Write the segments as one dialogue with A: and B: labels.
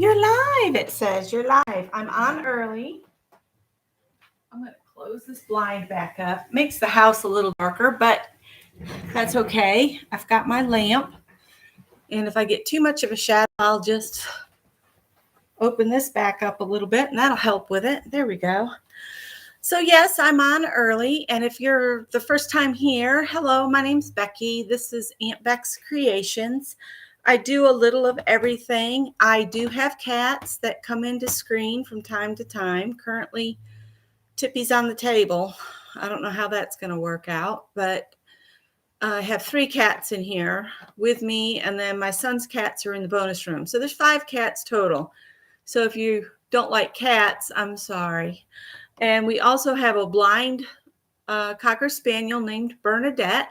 A: You're live, it says. You're live. I'm on early. I'm going to close this blind back up. Makes the house a little darker, but that's okay. I've got my lamp. And if I get too much of a shadow, I'll just open this back up a little bit, and that'll help with it. There we go. So yes, I'm on early. And if you're the first time here, hello, my name's Becky. This is Aunt Beck's Creations. I do a little of everything. I do have cats that come into screen from time to time. Currently, Tippy's on the table. I don't know how that's going to work out, but I have 3 cats in here with me, and then my son's cats are in the bonus room. So there's 5 cats total. So if you don't like cats, I'm sorry. And we also have a blind Cocker Spaniel named Bernadette.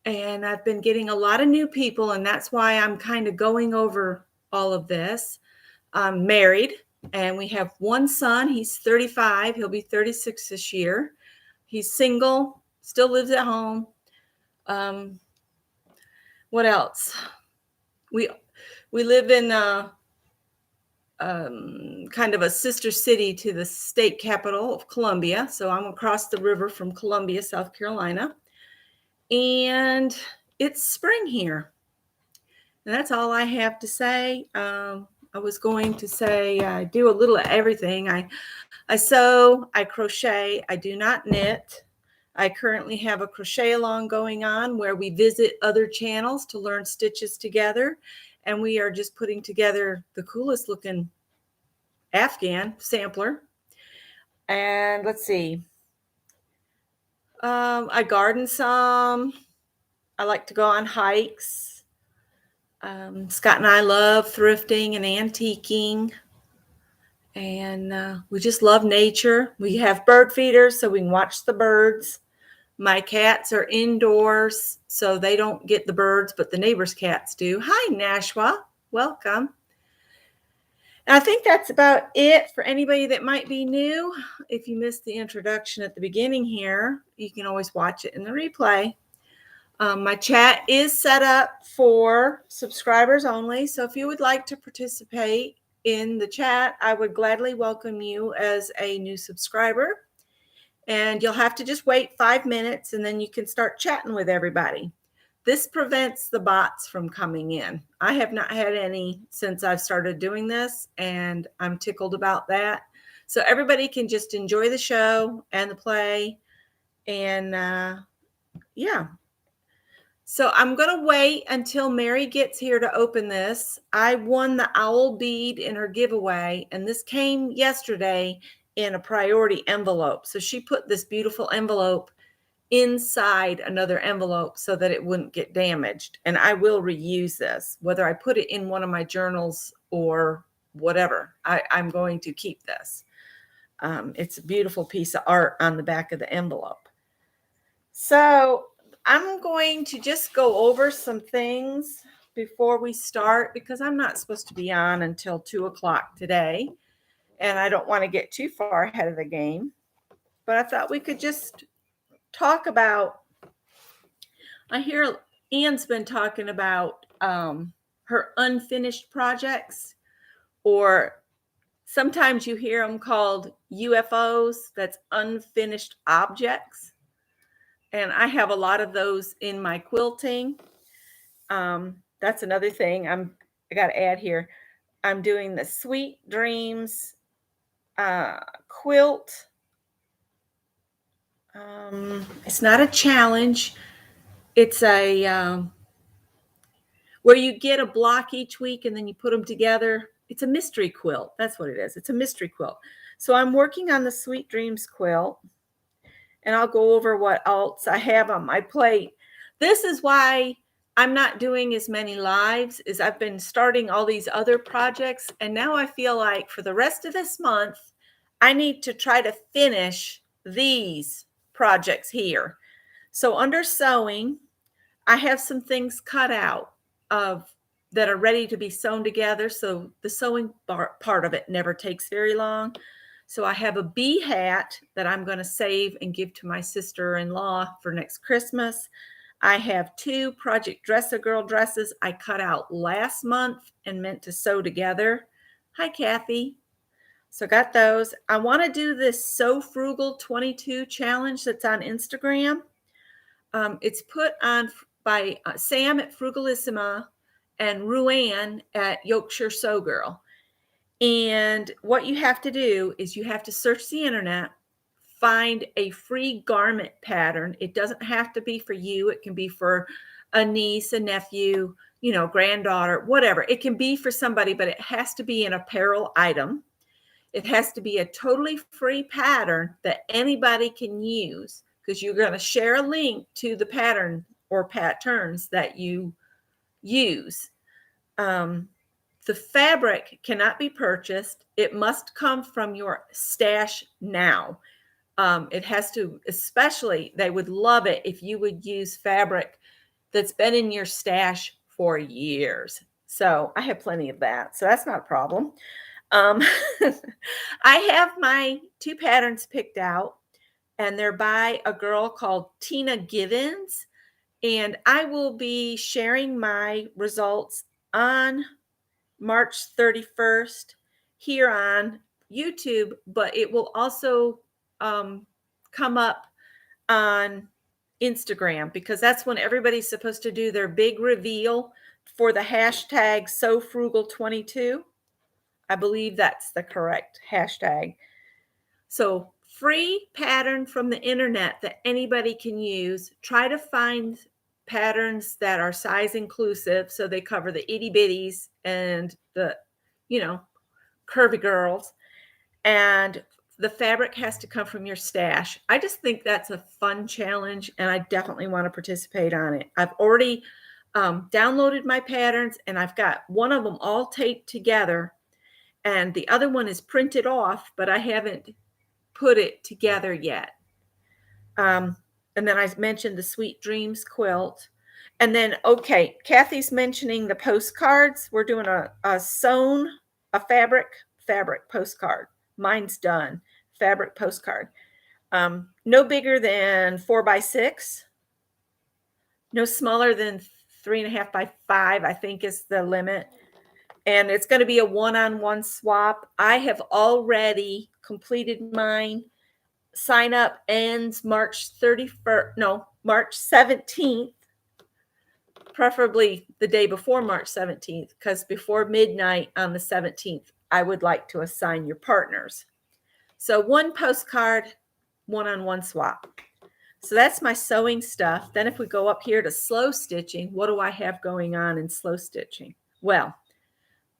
A: And I've been getting a lot of new people, and that's why I'm kind of going over all of this. I'm married, and we have one son. He's 35. He'll be 36 this year. He's single, still lives at home. What else? We live in kind of a sister city to the state capital of Columbia. So I'm across the river from Columbia, South Carolina. And it's spring here. And that's all I have to say. I was going to say I do a little of everything. I sew, I crochet, I do not knit. I currently have a crochet along going on where we visit other channels to learn stitches together. And we are just putting together the coolest looking Afghan sampler. And let's see. I garden some. I like to go on hikes. Scott and I love thrifting and antiquing. And we just love nature. We have bird feeders so we can watch the birds. My cats are indoors, so they don't get the birds, but the neighbors' cats do. Hi, Nashwa. Welcome. And I think that's about it for anybody that might be new. If you missed the introduction at the beginning here, you can always watch it in the replay. My chat is set up for subscribers only. So if you would like to participate in the chat, I would gladly welcome you as a new subscriber. And you'll have to just wait 5 minutes and then you can start chatting with everybody. This prevents the bots from coming in. I have not had any since I've started doing this, and I'm tickled about that. So everybody can just enjoy the show and the play. And yeah. So I'm going to wait until Mary gets here to open this. I won the owl bead in her giveaway, and this came yesterday in a priority envelope. So she put this beautiful envelope inside another envelope so that it wouldn't get damaged. And I will reuse this, whether I put it in one of my journals or whatever. I'm going to keep this. It's a beautiful piece of art on the back of the envelope. So I'm going to just go over some things before we start because I'm not supposed to be on until 2 o'clock today. And I don't want to get too far ahead of the game. But I thought we could just talk about, I hear Anne's been talking about her unfinished projects, or sometimes you hear them called UFOs, that's unfinished objects. And I have a lot of those in my quilting. That's another thing I got to add here. I'm doing the Sweet Dreams quilt. It's not a challenge. It's a where you get a block each week and then you put them together. It's a mystery quilt. That's what it is. It's a mystery quilt. So I'm working on the Sweet Dreams quilt, and I'll go over what else I have on my plate. This is why I'm not doing as many lives, is I've been starting all these other projects, and now I feel like for the rest of this month, I need to try to finish these projects here. So under sewing, I have some things cut out of that are ready to be sewn together. So the sewing part of it never takes very long. So I have a bee hat that I'm going to save and give to my sister-in-law for next Christmas. I have 2 Project Dress-A-Girl dresses I cut out last month and meant to sew together. Hi, Kathy. So got those. I want to do this So Frugal 22 challenge that's on Instagram. It's put on by Sam at Frugalissima and Ruann at Yorkshire Sew Girl. And what you have to do is you have to search the internet, find a free garment pattern. It doesn't have to be for you. It can be for a niece, a nephew, granddaughter, whatever. It can be for somebody, but it has to be an apparel item. It has to be a totally free pattern that anybody can use, because you're going to share a link to the pattern or patterns that you use. The fabric cannot be purchased. It must come from your stash now. It has to, especially, they would love it if you would use fabric that's been in your stash for years. So I have plenty of that. So that's not a problem. I have my 2 patterns picked out, and they're by a girl called Tina Givens. And I will be sharing my results on March 31st here on YouTube, but it will also come up on Instagram, because that's when everybody's supposed to do their big reveal for the hashtag SoFrugal22. I believe that's the correct hashtag. So free pattern from the internet that anybody can use. Try to find patterns that are size inclusive, so they cover the itty bitties and the, curvy girls. And the fabric has to come from your stash. I just think that's a fun challenge, and I definitely want to participate on it. I've already downloaded my patterns, and I've got one of them all taped together, and the other one is printed off, but I haven't put it together yet. And then I mentioned the Sweet Dreams quilt. And then, okay, Kathy's mentioning the postcards. We're doing a fabric postcard. Mine's done. Fabric postcard. No bigger than 4x6. No smaller than 3.5 by 5, I think, is the limit. And it's going to be a one-on-one swap. I have already completed mine. Sign up ends March 17th, preferably the day before March 17th, because before midnight on the 17th, I would like to assign your partners. So 1 postcard, one-on-one swap. So that's my sewing stuff. Then if we go up here to slow stitching, what do I have going on in slow stitching? Well,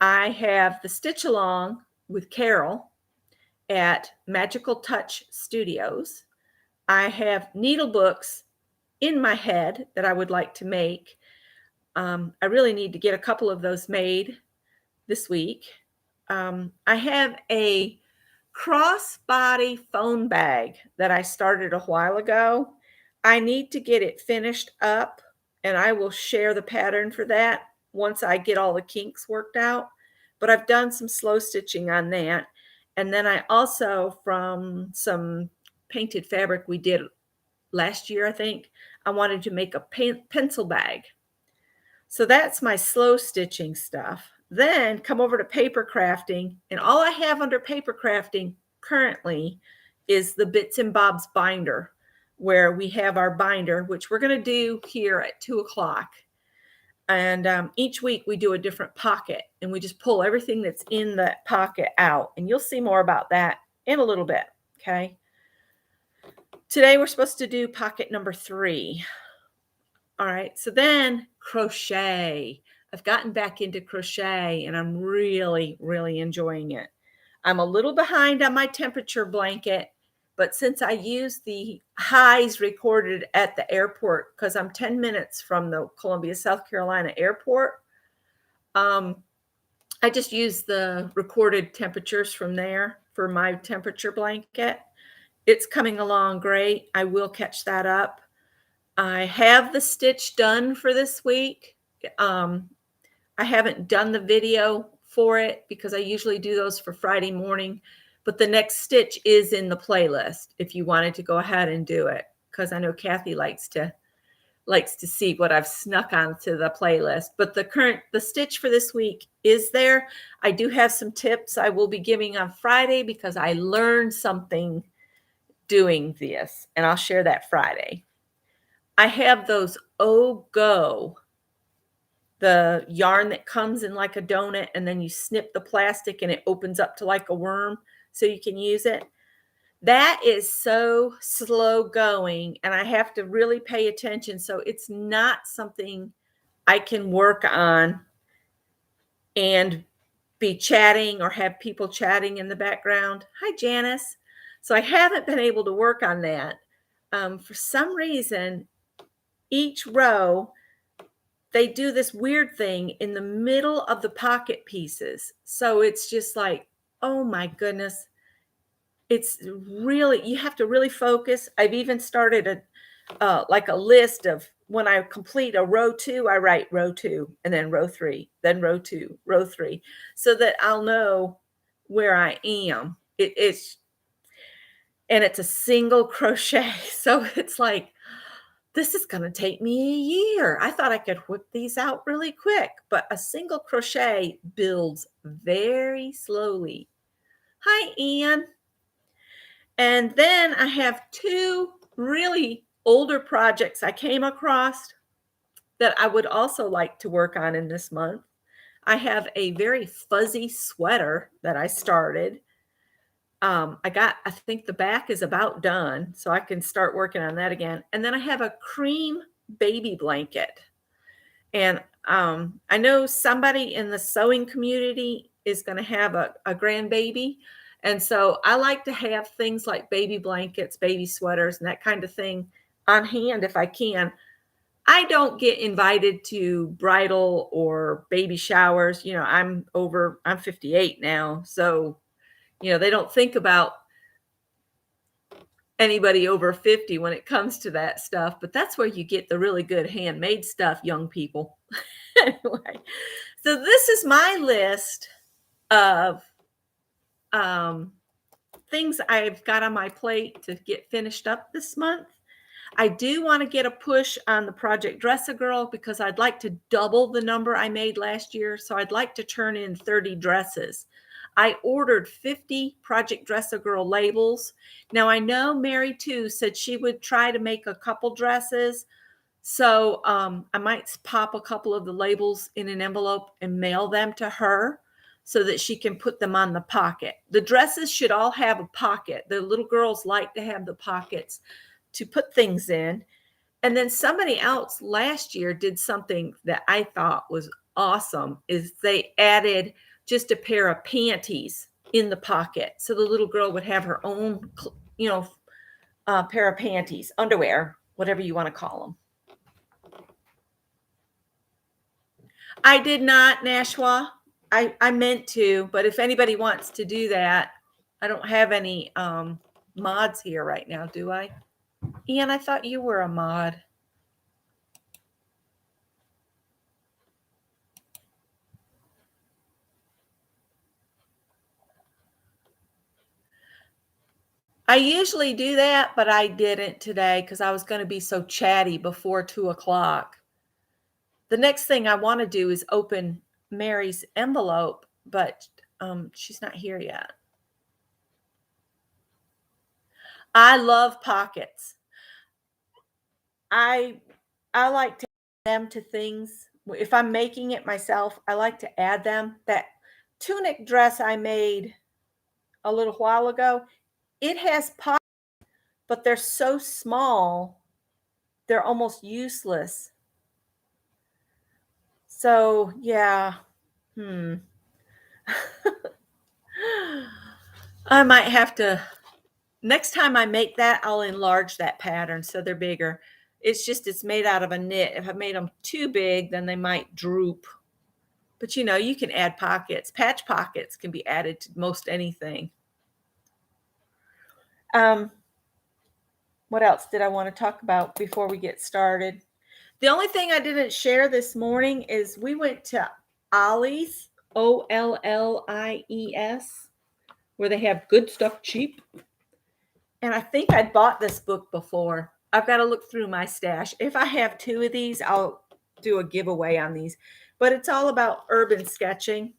A: I have the Stitch Along with Carol at Magical Touch Studios. I have needle books in my head that I would like to make. I really need to get a couple of those made this week. I have a crossbody phone bag that I started a while ago. I need to get it finished up, and I will share the pattern for that once I get all the kinks worked out. But I've done some slow stitching on that. And then I also, from some painted fabric we did last year, I think, I wanted to make a pencil bag. So that's my slow stitching stuff. Then come over to paper crafting, and all I have under paper crafting currently is the Bits and Bobs binder, where we have our binder, which we're going to do here at 2:00. And each week we do a different pocket, and we just pull everything that's in that pocket out. And you'll see more about that in a little bit. Okay. Today we're supposed to do pocket number 3. All right. So then crochet. I've gotten back into crochet, and I'm really, really enjoying it. I'm a little behind on my temperature blanket, but since I use the highs recorded at the airport, because I'm 10 minutes from the Columbia, South Carolina airport, I just use the recorded temperatures from there for my temperature blanket. It's coming along great. I will catch that up. I have the stitch done for this week. I haven't done the video for it because I usually do those for Friday morning. But the next stitch is in the playlist if you wanted to go ahead and do it, because I know Kathy likes to likes to see what I've snuck onto the playlist. But the stitch for this week is there. I do have some tips I will be giving on Friday because I learned something doing this, and I'll share that Friday. I have those Go, the yarn that comes in like a donut, and then you snip the plastic and it opens up to like a worm so you can use it. That is so slow going, and I have to really pay attention. So it's not something I can work on and be chatting or have people chatting in the background. Hi, Janice. So I haven't been able to work on that. For some reason, each row, they do this weird thing in the middle of the pocket pieces. So it's just like, oh my goodness. It's really, you have to really focus. I've even started like a list of when I complete a row 2, I write row 2 and then row 3, then row 2, row 3, so that I'll know where I am. It's a single crochet. So it's like, this is going to take me a year. I thought I could whip these out really quick, but a single crochet builds very slowly. Hi, Ian. And then I have 2 really older projects I came across that I would also like to work on in this month. I have a very fuzzy sweater that I started. I think the back is about done, so I can start working on that again. And then I have a cream baby blanket. And I know somebody in the sewing community is going to have a grandbaby. And so I like to have things like baby blankets, baby sweaters, and that kind of thing on hand if I can. I don't get invited to bridal or baby showers. I'm 58 now. So, they don't think about anybody over 50 when it comes to that stuff. But that's where you get the really good handmade stuff, young people. Anyway, so this is my list of things I've got on my plate to get finished up this month. I do want to get a push on the Project Dress-A-Girl because I'd like to double the number I made last year. So I'd like to turn in 30 dresses. I ordered 50 Project Dress-A-Girl labels. Now I know Mary too said she would try to make a couple dresses. So I might pop a couple of the labels in an envelope and mail them to her so that she can put them on the pocket. The dresses should all have a pocket. The little girls like to have the pockets to put things in. And then somebody else last year did something that I thought was awesome, is they added just a pair of panties in the pocket. So the little girl would have her own, pair of panties, underwear, whatever you want to call them. I did not, Nashua. I meant to, but if anybody wants to do that, I don't have any mods here right now, do I? Ian, I thought you were a mod. I usually do that, but I didn't today because I was going to be so chatty before 2 o'clock. The next thing I want to do is open Mary's envelope, but she's not here yet. I love pockets. I like to add them to things. If I'm making it myself, I like to add them. That tunic dress I made a little while ago, it has pockets, but they're so small, they're almost useless. So, yeah. I might have to, next time I make that, I'll enlarge that pattern so they're bigger. It's made out of a knit. If I made them too big, then they might droop. But you can add pockets. Patch pockets can be added to most anything. What else did I want to talk about before we get started? The only thing I didn't share this morning is we went to Ollie's, Ollies, where they have good stuff cheap. And I think I'd bought this book before. I've got to look through my stash. If I have 2 of these, I'll do a giveaway on these. But it's all about urban sketching.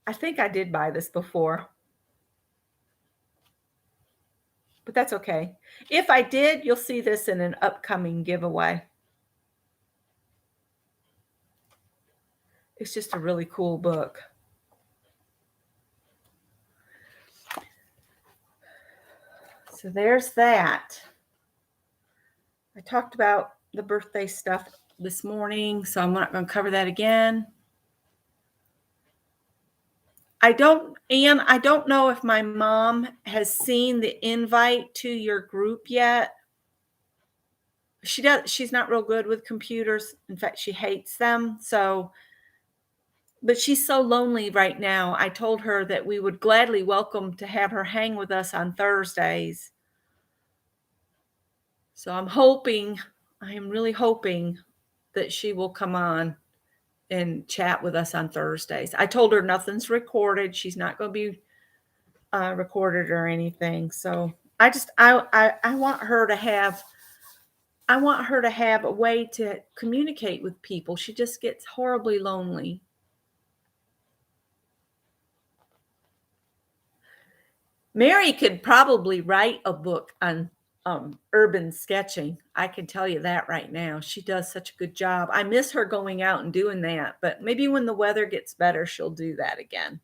A: I think I did buy this before. But that's okay. If I did, you'll see this in an upcoming giveaway. It's just a really cool book. So there's that. I talked about the birthday stuff this morning, so I'm not going to cover that again. I don't know if my mom has seen the invite to your group yet. She's not real good with computers. In fact, she hates them. But she's so lonely right now. I told her that we would gladly welcome to have her hang with us on Thursdays. So I am really hoping that she will come on and chat with us on Thursdays. I told her nothing's recorded. She's not going to be recorded or anything. So I want her to have a way to communicate with people. She just gets horribly lonely. Mary could probably write a book on urban sketching. I can tell you that right now. She does such a good job. I miss her going out and doing that, but maybe when the weather gets better, she'll do that again.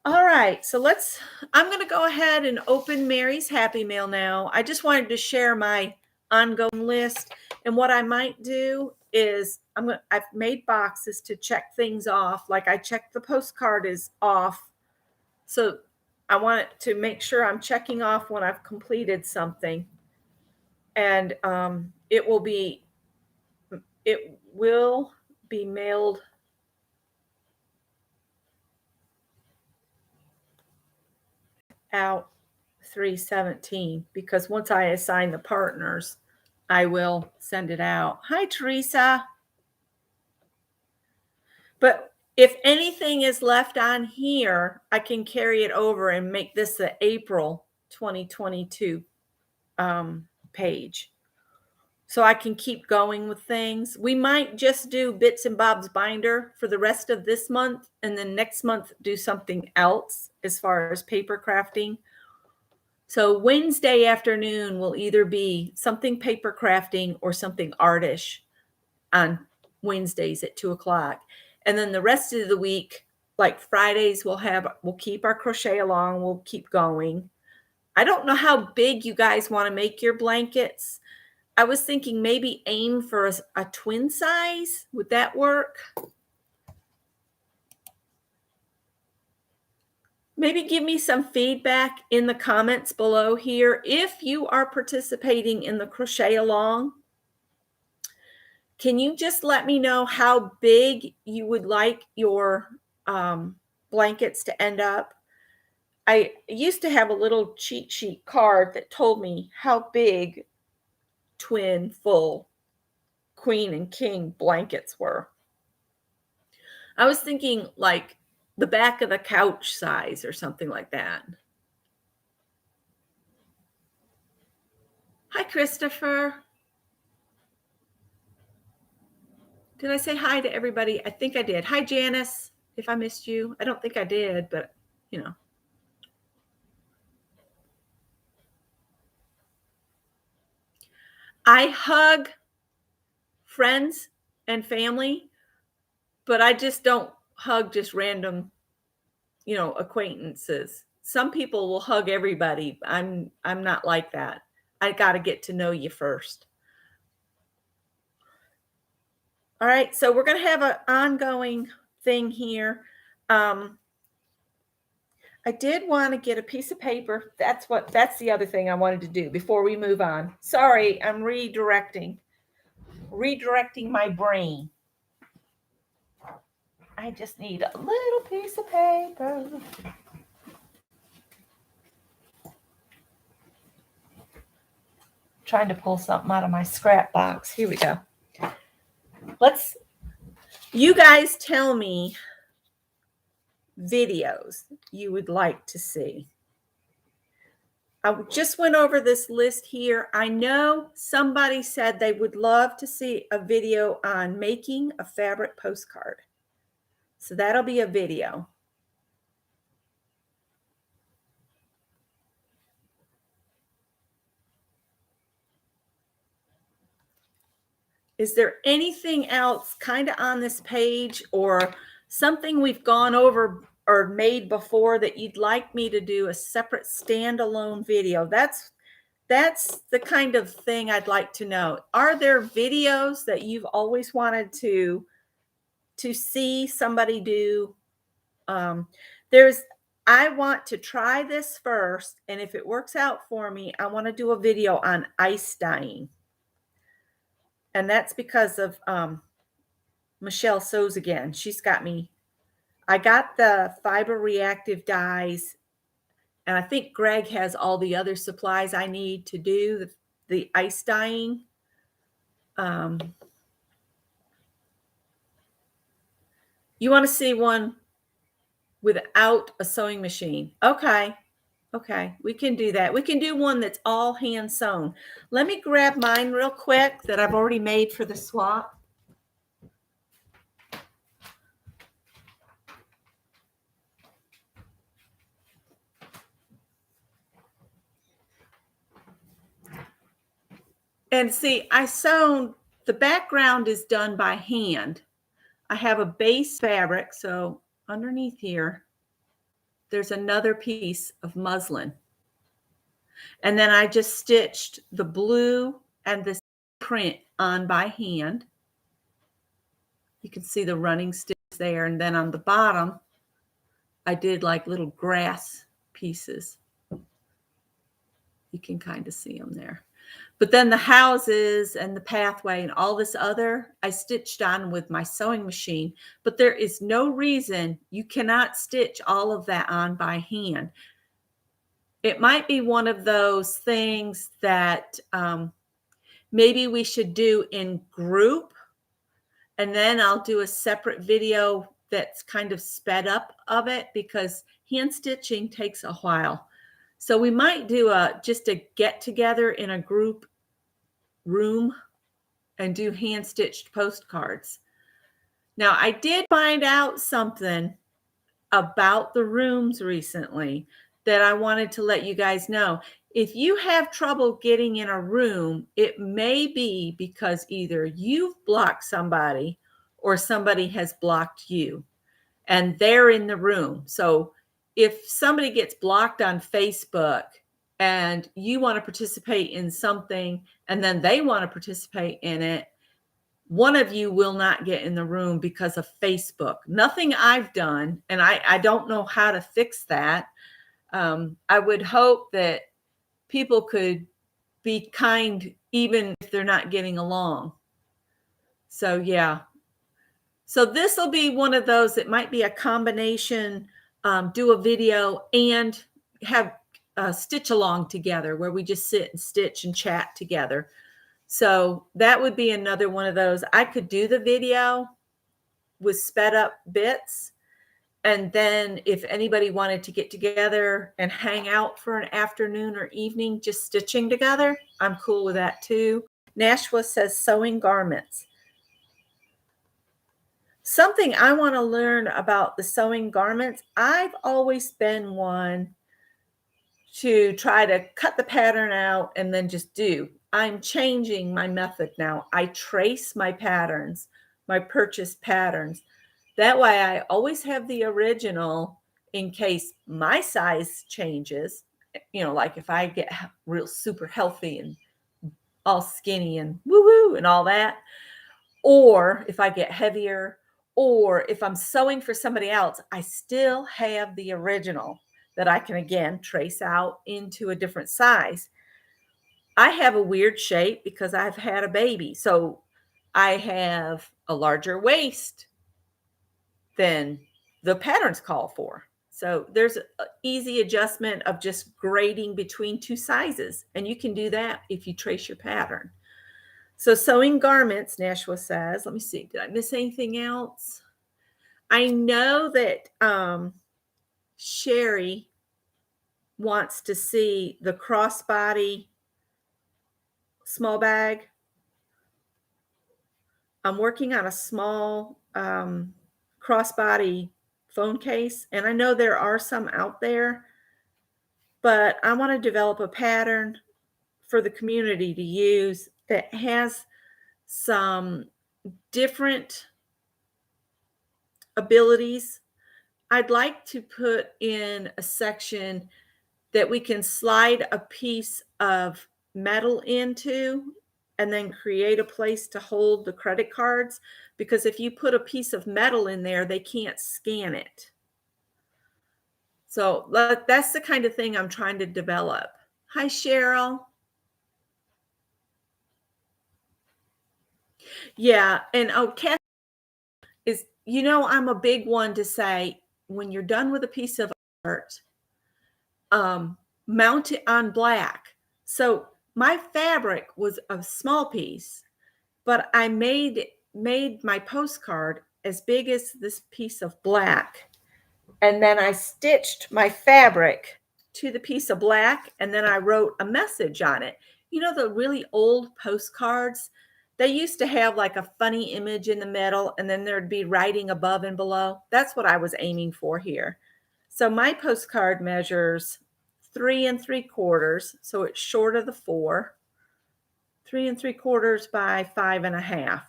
A: All right, so I'm going to go ahead and open Mary's Happy Mail now. I just wanted to share my ongoing list, and what I might do is I've made boxes to check things off. Like I checked the postcard is off, so I want it to make sure I'm checking off when I've completed something. And it will be mailed out 3/17, because once I assign the partners, I will send it out. Hi, Teresa. But if anything is left on here, I can carry it over and make this the April 2022 page. So I can keep going with things. We might just do Bits and Bob's binder for the rest of this month, and then next month do something else as far as paper crafting. So Wednesday afternoon will either be something paper crafting or something artish on Wednesdays at 2:00. And then the rest of the week, like Fridays, we'll keep our crochet along. We'll keep going. I don't know how big you guys want to make your blankets. I was thinking maybe aim for a twin size. Would that work? Maybe give me some feedback in the comments below here. If you are participating in the crochet along, can you just let me know how big you would like your blankets to end up? I used to have a little cheat sheet card that told me how big twin full queen and king blankets were. I was thinking like the back of the couch size or something like that. Hi, Christopher. Did I say hi to everybody? I think I did. Hi, Janice. If I missed you, I don't think I did, but you know. I hug friends and family, but I just don't hug just random, acquaintances. Some people will hug everybody. I'm not like that. I got to get to know you first. All right, so we're going to have an ongoing thing here. I did want to get a piece of paper. That's the other thing I wanted to do before we move on. Sorry, I'm redirecting my brain. I just need a little piece of paper. Trying to pull something out of my scrap box. Here we go. You guys tell me videos you would like to see. I just went over this list here. I know somebody said they would love to see a video on making a fabric postcard. So that'll be a video. Is there anything else kind of on this page or something we've gone over or made before that you'd like me to do a separate standalone video? That's the kind of thing I'd like to know. Are there videos that you've always wanted to see somebody do? I want to try this first, and if it works out for me, I want to do a video on ice dyeing. And that's because of Michelle Sews Again. She's got me. I got the fiber reactive dyes, and I think Greg has all the other supplies I need to do the ice dyeing. You want to see one without a sewing machine? Okay. Okay, we can do that. We can do one that's all hand sewn. Let me grab mine real quick that I've already made for the swap. And see, the background is done by hand. I have a base fabric, so underneath here, there's another piece of muslin. And then I just stitched the blue and the print on by hand. You can see the running stitches there. And then on the bottom, I did like little grass pieces. You can kind of see them there. But then the houses and the pathway and all this other, I stitched on with my sewing machine. But there is no reason you cannot stitch all of that on by hand. It might be one of those things that maybe we should do in group. And then I'll do a separate video that's kind of sped up of it, because hand stitching takes a while. So we might do just a get together in a group room and do hand stitched postcards. Now, I did find out something about the rooms recently that I wanted to let you guys know. If you have trouble getting in a room, it may be because either you've blocked somebody or somebody has blocked you and they're in the room. So if somebody gets blocked on Facebook and you want to participate in something and then they want to participate in it, one of you will not get in the room because of Facebook. Nothing I've done, and I don't know how to fix that. I would hope that people could be kind even if they're not getting along. So yeah. So this will be one of those that might be a combination, do a video and have a stitch along together where we just sit and stitch and chat together. So that would be another one of those. I could do the video with sped up bits. And then if anybody wanted to get together and hang out for an afternoon or evening, just stitching together, I'm cool with that too. Nashua says sewing garments. Something I want to learn about the sewing garments. I've always been one to try to cut the pattern out and then just do. I'm changing my method now. I trace my patterns, my purchase patterns. That way I always have the original in case my size changes. You know, like if I get real super healthy and all skinny and woo-woo and all that, or if I get heavier, or if I'm sewing for somebody else, I still have the original that I can again trace out into a different size. I have a weird shape because I've had a baby. So I have a larger waist than the patterns call for. So there's an easy adjustment of just grading between two sizes. And you can do that if you trace your pattern. So sewing garments, Nashua says, let me see, did I miss anything else? I know that Sherry wants to see the crossbody small bag. I'm working on a small crossbody phone case, and I know there are some out there, but I want to develop a pattern for the community to use that has some different abilities. I'd like to put in a section that we can slide a piece of metal into and then create a place to hold the credit cards, because if you put a piece of metal in there, they can't scan it. So that's the kind of thing I'm trying to develop. Hi, Cheryl. Yeah, and Kathy is, I'm a big one to say, when you're done with a piece of art, mount it on black. So my fabric was a small piece, but I made my postcard as big as this piece of black. And then I stitched my fabric to the piece of black, and then I wrote a message on it. The really old postcards, they used to have like a funny image in the middle, and then there'd be writing above and below. That's what I was aiming for here. So my postcard measures 3 3/4, so it's short of the 4, 3 3/4 by 5 1/2.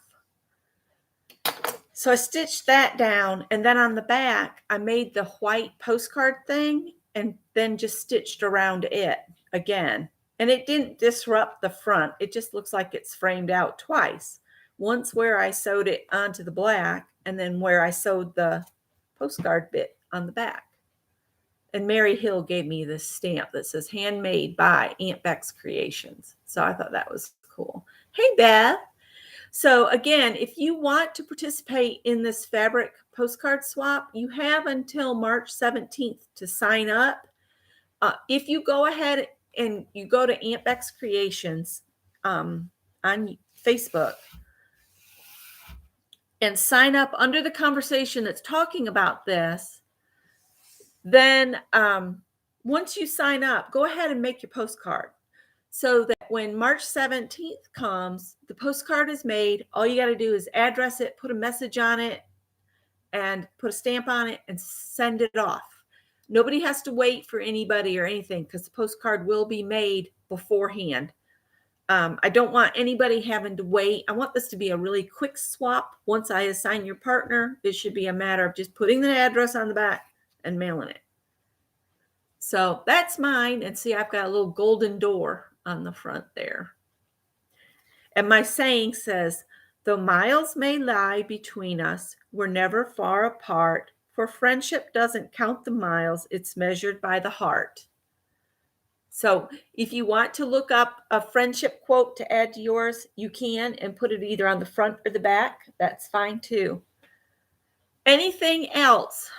A: So I stitched that down, and then on the back, I made the white postcard thing and then just stitched around it again. And it didn't disrupt the front. It just looks like it's framed out twice. Once where I sewed it onto the black, and then where I sewed the postcard bit on the back. And Mary Hill gave me this stamp that says handmade by Aunt Beck's Creations. So I thought that was cool. Hey, Beth. So again, if you want to participate in this fabric postcard swap, you have until March 17th to sign up. If you go ahead and you go to Aunt Beck's Creations on Facebook and sign up under the conversation that's talking about this, then once you sign up, go ahead and make your postcard, so that when March 17th comes, the postcard is made. All you got to do is address it, put a message on it, and put a stamp on it and send it off. Nobody has to wait for anybody or anything, because the postcard will be made beforehand. I don't want anybody having to wait. I want this to be a really quick swap. Once I assign your partner, it should be a matter of just putting the address on the back and mailing it. So that's mine. And see, I've got a little golden door on the front there. And my saying says, though miles may lie between us, we're never far apart, for friendship doesn't count the miles, it's measured by the heart. So if you want to look up a friendship quote to add to yours, you can, and put it either on the front or the back. That's fine too. Anything else?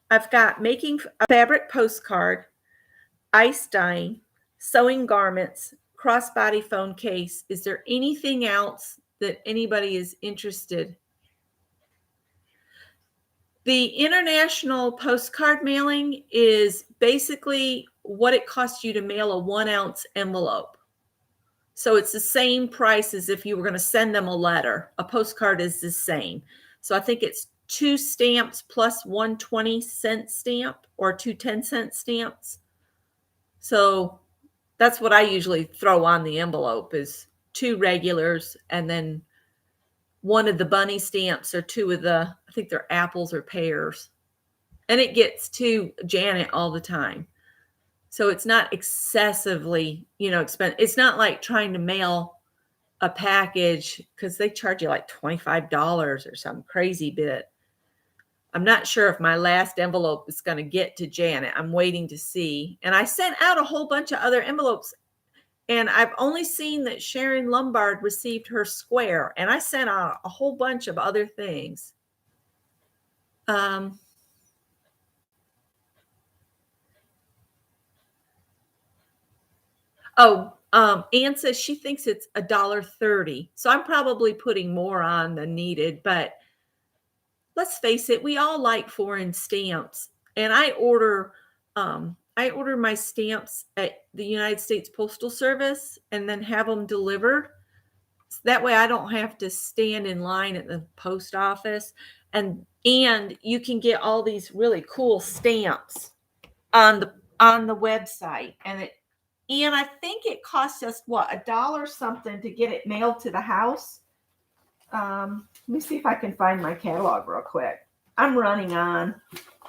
A: I've got making a fabric postcard, ice dyeing, sewing garments, crossbody phone case. Is there anything else that anybody is interested? The international postcard mailing is basically what it costs you to mail a 1-ounce envelope. So it's the same price as if you were going to send them a letter. A postcard is the same. So I think it's 2 stamps plus 1 20-cent stamp, or 2 10-cent stamps. So that's what I usually throw on the envelope, is 2 regulars and then 1 of the bunny stamps, or 2 of the, I think they're apples or pears. And it gets to Janet all the time. So it's not excessively, expensive. It's not like trying to mail a package, because they charge you like $25 or some crazy bit. I'm not sure if my last envelope is going to get to Janet. I'm waiting to see. And I sent out a whole bunch of other envelopes, and I've only seen that Sharon Lombard received her square, and I sent out a whole bunch of other things. Anne says she thinks it's $1.30. So I'm probably putting more on than needed, but let's face it, we all like foreign stamps. And I order I order my stamps at the United States Postal Service and then have them delivered. So that way I don't have to stand in line at the post office. And you can get all these really cool stamps on the website. And I think it costs us what, $1 something to get it mailed to the house. Let me see if I can find my catalog real quick. I'm running on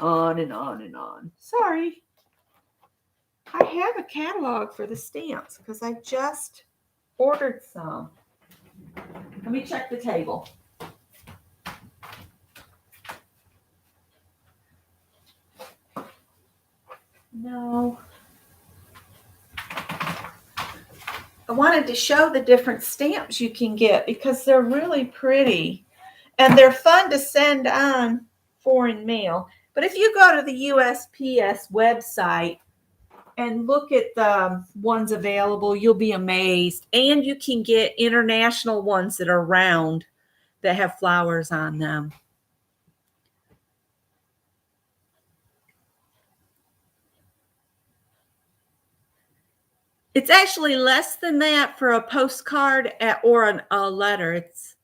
A: and on and on. Sorry. I have a catalog for the stamps because I just ordered some. Let me check the table. No. I wanted to show the different stamps you can get because they're really pretty and they're fun to send on foreign mail. But if you go to the USPS website and look at the ones available, you'll be amazed. And you can get international ones that are round that have flowers on them. It's actually less than that for a postcard or a letter. It's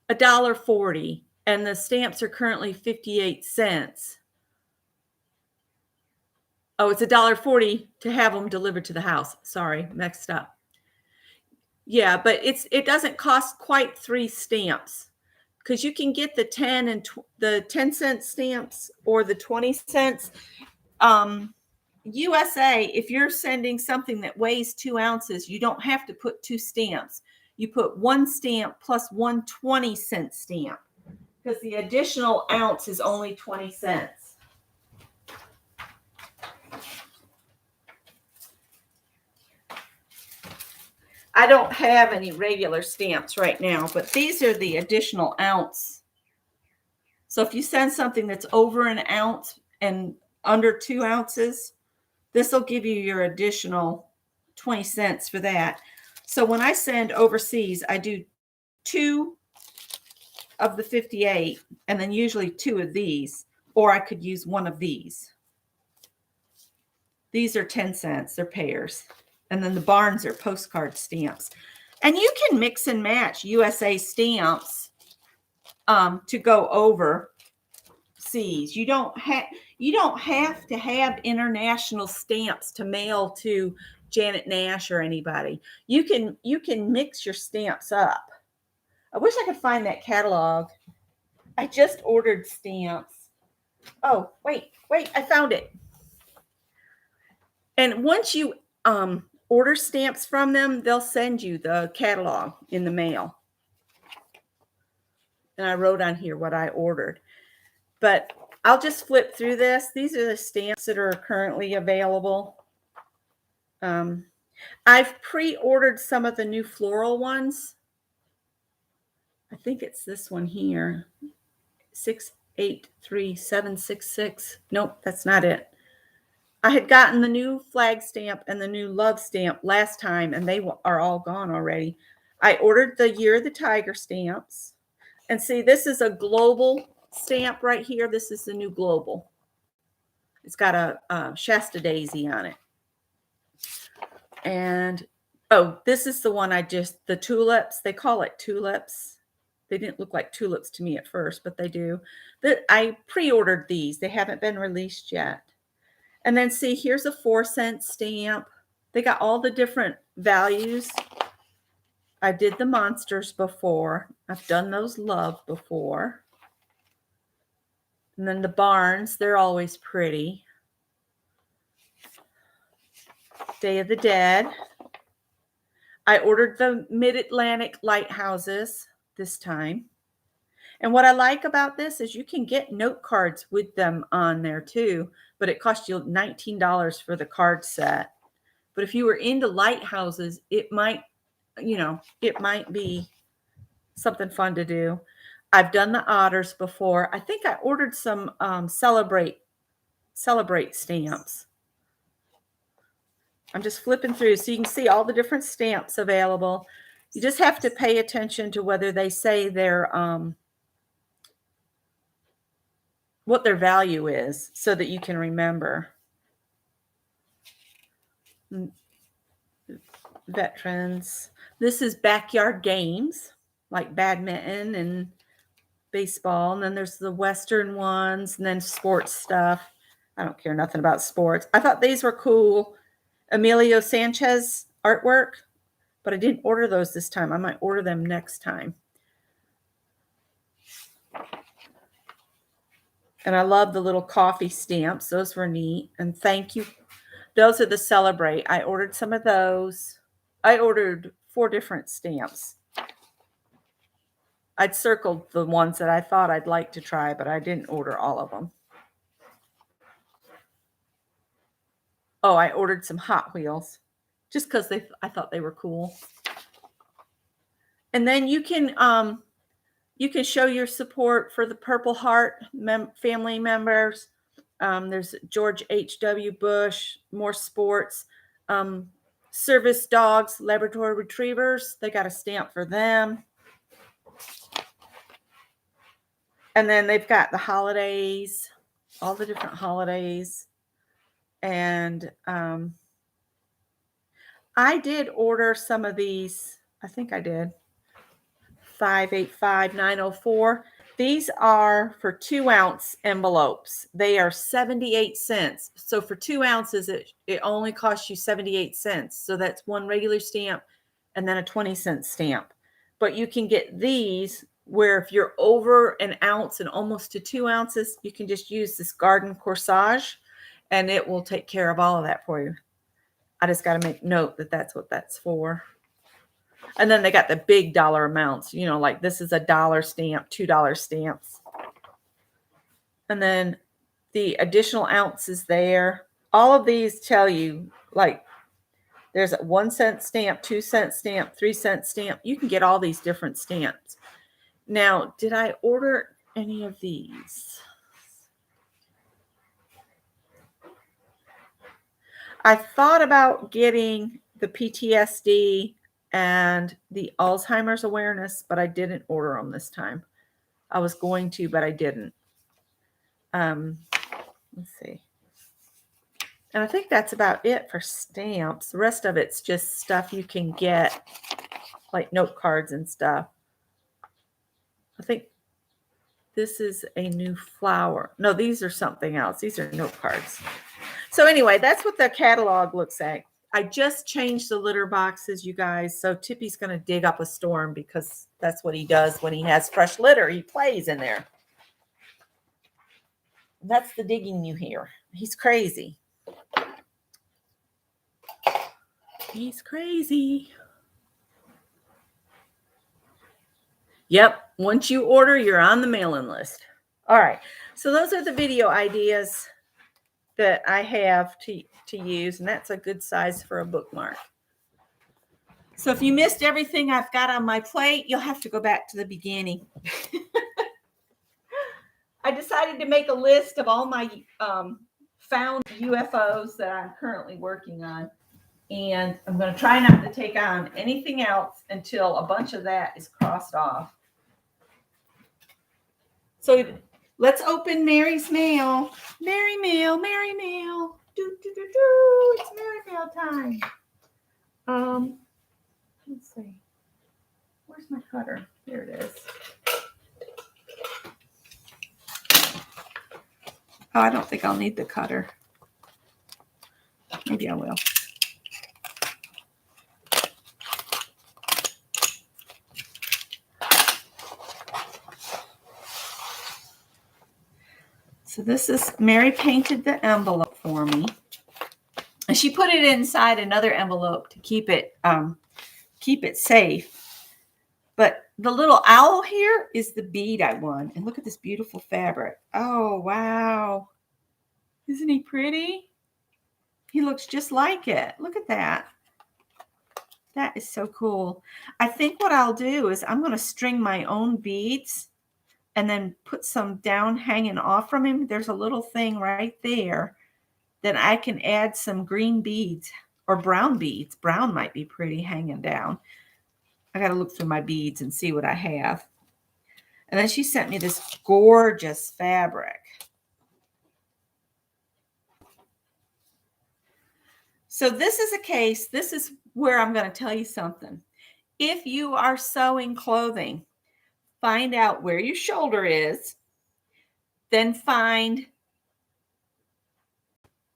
A: $1.40, and the stamps are currently 58 cents. Oh, it's $1.40 to have them delivered to the house. Sorry, mixed up. Yeah, but it doesn't cost quite 3 stamps because you can get the 10 and the 10-cent stamps or the 20 cents. USA, if you're sending something that weighs 2 ounces, you don't have to put 2 stamps. You put 1 stamp plus 1 20-cent stamp because the additional ounce is only 20 cents. I don't have any regular stamps right now, but these are the additional ounce. So if you send something that's over an ounce and under 2 ounces, this will give you your additional 20 cents for that. So when I send overseas, I do 2 of the 58 and then usually 2 of these, or I could use 1 of these. These are 10 cents, they're pairs. And then the Barnes are postcard stamps. And you can mix and match USA stamps to go overseas. You don't have to have international stamps to mail to Janet Nash or anybody. You can mix your stamps up. I wish I could find that catalog. I just ordered stamps. Oh, wait, I found it. And once you order stamps from them, they'll send you the catalog in the mail. And I wrote on here what I ordered. But I'll just flip through this. These are the stamps that are currently available. I've pre-ordered some of the new floral ones. I think it's this one here. 683766. Nope, that's not it. I had gotten the new flag stamp and the new love stamp last time, and they are all gone already. I ordered the Year of the Tiger stamps. And see, this is a global stamp right here. This is the new global. It's got a Shasta daisy on it. And, oh, this is the one the tulips. They call it tulips. They didn't look like tulips to me at first, but they do. I pre-ordered these. They haven't been released yet. And then see, here's a 4-cent stamp. They got all the different values. I did the monsters before. I've done those love before. And then the Barnes, they're always pretty. Day of the Dead. I ordered the Mid-Atlantic Lighthouses this time. And what I like about this is you can get note cards with them on there too, but it costs you $19 for the card set. But if you were into lighthouses, it might be something fun to do. I've done the otters before. I think I ordered some celebrate stamps. I'm just flipping through so you can see all the different stamps available. You just have to pay attention to whether they say their what their value is so that you can remember. veterans. This is backyard games like badminton and baseball. And then there's the Western ones and then sports stuff. I don't care nothing about sports. I thought these were cool. Emilio Sanchez artwork, but I didn't order those this time. I might order them next time. And I love the little coffee stamps. Those were neat. And thank you. Those are the Celebrate. I ordered some of those. I ordered 4 different stamps. I'd circled the ones that I thought I'd like to try, but I didn't order all of them. Oh, I ordered some Hot Wheels just because I thought they were cool. And then you can show your support for the Purple Heart family members. There's George H.W. Bush, more sports, service dogs, Labrador Retrievers. They got a stamp for them. And then they've got the holidays, all the different holidays. And I did order some of these. I think I did. 585904. These are for 2-ounce envelopes. They are 78 cents. So for 2 ounces, it only costs you 78 cents. So that's one regular stamp and then a 20-cent stamp. But you can get these where if you're over an ounce and almost to 2 ounces, you can just use this garden corsage and it will take care of all of that for you. I just got to make note that that's what that's for. And then they got the big dollar amounts, you know, like this is a $1 stamp, $2 stamps. And then the additional ounces there. All of these tell you, like, there's a 1-cent stamp, 2-cent stamp, 3-cent stamp. You can get all these different stamps. Now, did I order any of these? I thought about getting the PTSD and the Alzheimer's awareness, but I didn't order them this time. I was going to, but I didn't. Let's see. And I think that's about it for stamps. The rest of it's just stuff you can get, like note cards and stuff. I think this is a new flower. No, these are something else. These are note cards. So anyway, that's what the catalog looks like. I just changed the litter boxes, you guys. So Tippy's going to dig up a storm because that's what he does when he has fresh litter. He plays in there. That's the digging you hear. He's crazy. He's crazy. Yep. Once you order, you're on the mailing list. All right. So those are the video ideas that I have to use, and that's a good size for a bookmark. So if you missed everything I've got on my plate, you'll have to go back to the beginning. I decided to make a list of all my found UFOs that I'm currently working on, and I'm going to try not to take on anything else until a bunch of that is crossed off. So let's open Mary's mail. Mary mail, Mary mail. Do, do, do, do. It's Mary mail time. Let's see. Where's my cutter? Here it is. Oh, I don't think I'll need the cutter. Maybe I will. So this is, Mary painted the envelope for me. And she put it inside another envelope to keep it safe. But the little owl here is the bead I won. And look at this beautiful fabric. Oh, wow. Isn't he pretty? He looks just like it. Look at that. That is so cool. I think what I'll do is I'm going to string my own beads and then put some down hanging off from him. There's a little thing right there that I can add some green beads or brown beads. Brown might be pretty hanging down. I got to look through my beads and see what I have. And then she sent me this gorgeous fabric. So this is a case. This is where I'm going to tell you something. If you are sewing clothing, find out where your shoulder is, then find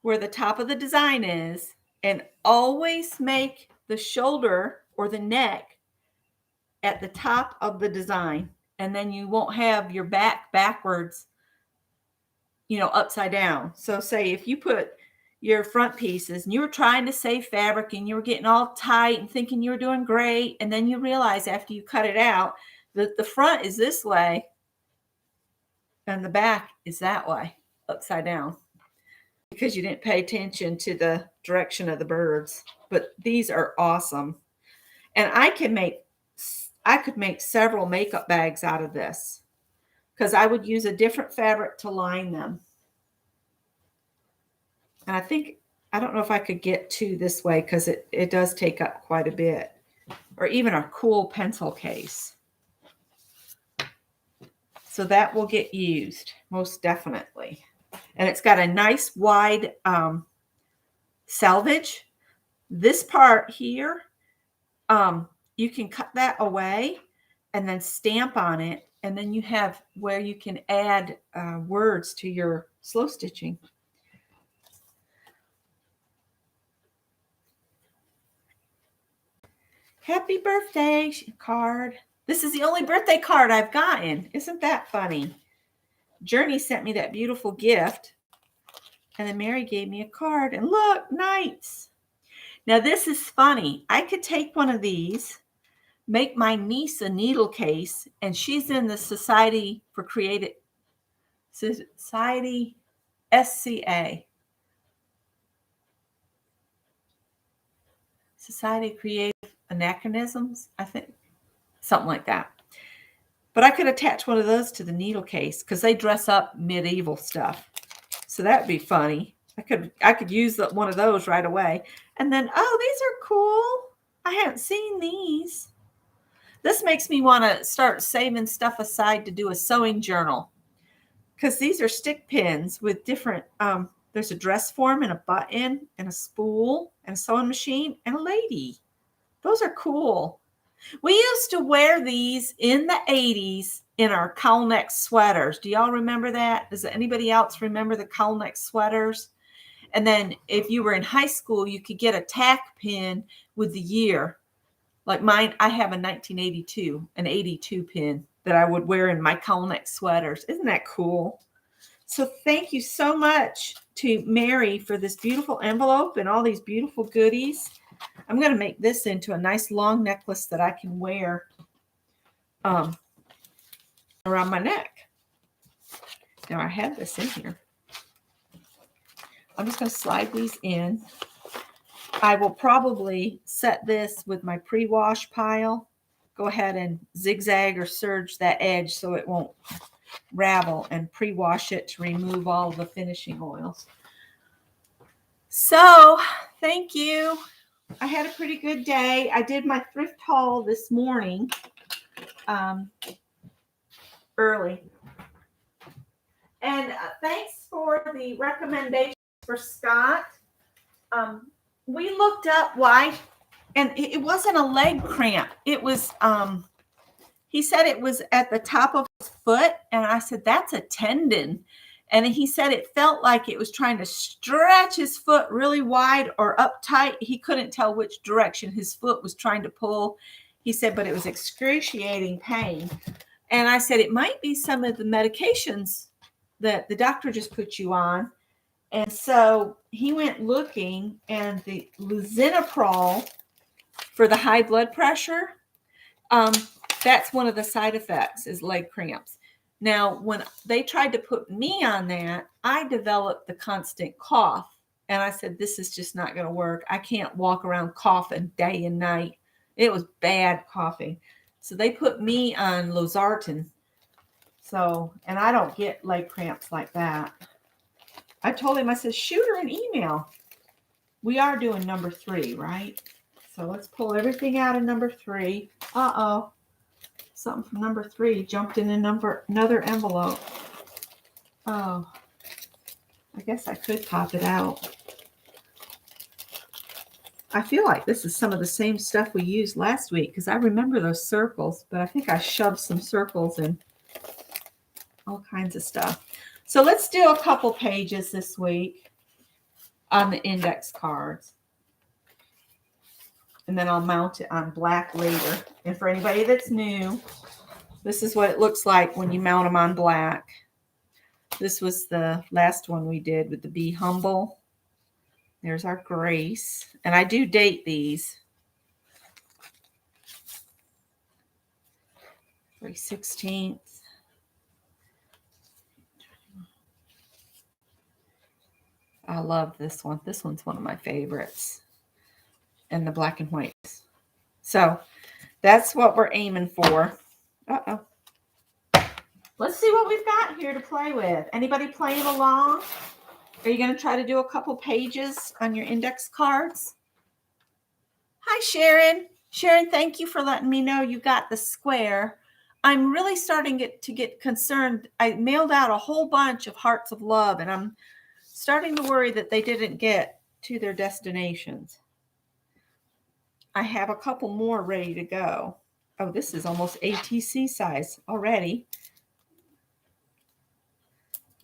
A: where the top of the design is, and always make the shoulder or the neck at the top of the design. And then you won't have your back backwards, upside down. So say if you put your front pieces and you were trying to save fabric and you were getting all tight and thinking you were doing great, and then you realize after you cut it out that the front is this way and the back is that way, upside down, because you didn't pay attention to the direction of the birds. But these are awesome. And I could make several makeup bags out of this, because I would use a different fabric to line them. And I don't know if I could get two this way, because it does take up quite a bit. Or even a cool pencil case. So that will get used, most definitely. And it's got a nice wide selvage. This part here, you can cut that away and then stamp on it. And then you have where you can add words to your slow stitching. Happy birthday card. This is the only birthday card I've gotten. Isn't that funny? Journey sent me that beautiful gift. And then Mary gave me a card. And look, knights. Now this is funny. I could take one of these, make my niece a needle case, and she's in the Society for Creative Society, SCA. Society of Creative Anachronisms, I think. Something like that. But I could attach one of those to the needle case, because they dress up medieval stuff. So that would be funny. I could use one of those right away. And then, oh, these are cool. I haven't seen these. This makes me want to start saving stuff aside to do a sewing journal, because these are stick pins with different, there's a dress form and a button and a spool and a sewing machine and a lady. Those are cool. We used to wear these in the 80s in our cowl neck sweaters. Do y'all remember that? Does anybody else remember the cowl neck sweaters? And then if you were in high school, you could get a tack pin with the year. Like mine, I have a 1982, an 82 pin that I would wear in my cowl neck sweaters. Isn't that cool? So thank you so much to Mary for this beautiful envelope and all these beautiful goodies. I'm going to make this into a nice long necklace that I can wear around my neck. Now I have this in here. I'm just going to slide these in. I will probably set this with my pre-wash pile. Go ahead and zigzag or serge that edge so it won't ravel, and pre-wash it to remove all the finishing oils. So thank you. I had a pretty good day. I did my thrift haul this morning early. And thanks for the recommendations for Scott. We looked up why, and it wasn't a leg cramp. It was, he said it was at the top of his foot. And I said, that's a tendon. And he said it felt like it was trying to stretch his foot really wide or up tight. He couldn't tell which direction his foot was trying to pull. He said, but it was excruciating pain. And I said, it might be some of the medications that the doctor just put you on. And so he went looking, and the lisinopril for the high blood pressure, that's one of the side effects is leg cramps. Now, when they tried to put me on that, I developed the constant cough. And I said, this is just not going to work. I can't walk around coughing day and night. It was bad coughing. So they put me on losartan. So, and I don't get leg cramps like that. I told him, I said, shoot her an email. We are doing number 3, right? So let's pull everything out of number 3. Uh-oh. Something from number 3 jumped in another envelope. Oh, I guess I could pop it out. I feel like this is some of the same stuff we used last week because I remember those circles, but I think I shoved some circles and all kinds of stuff. So let's do a couple pages this week on the index cards. And then I'll mount it on black later. And for anybody that's new, this is what it looks like when you mount them on black. This was the last one we did with the Be Humble. There's our Grace. And I do date these. February 16th. I love this one. This one's one of my favorites. And the black and white. So that's what we're aiming for. Uh-oh. Let's see what we've got here to play with. Anybody playing along? Are you going to try to do a couple pages on your index cards? Hi, Sharon. Sharon, thank you for letting me know you got the square. I'm really starting to get concerned. I mailed out a whole bunch of Hearts of Love, and I'm starting to worry that they didn't get to their destinations. I have a couple more ready to go. Oh, this is almost ATC size already.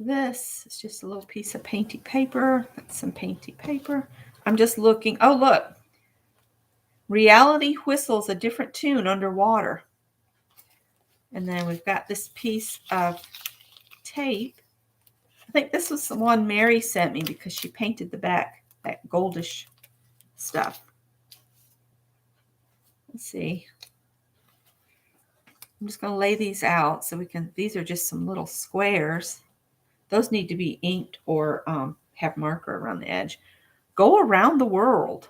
A: This is just a little piece of painty paper. That's some painty paper. I'm just looking. Oh, look. Reality whistles a different tune underwater. And then we've got this piece of tape. I think this was the one Mary sent me because she painted the back, that goldish stuff. Let's see. I'm just going to lay these out so we can, these are just some little squares. Those need to be inked or have marker around the edge. Go around the world.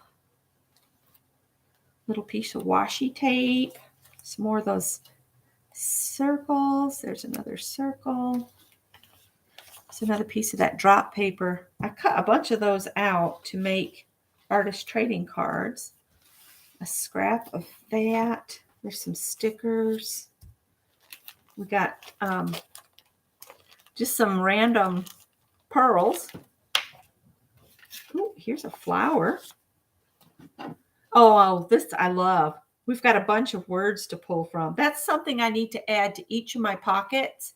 A: Little piece of washi tape. Some more of those circles. There's another circle. There's another piece of that drop paper. I cut a bunch of those out to make artist trading cards. A scrap of that. There's some stickers. We got just some random pearls. Ooh, here's a flower. Oh, this I love. We've got a bunch of words to pull from. That's something I need to add to each of my pockets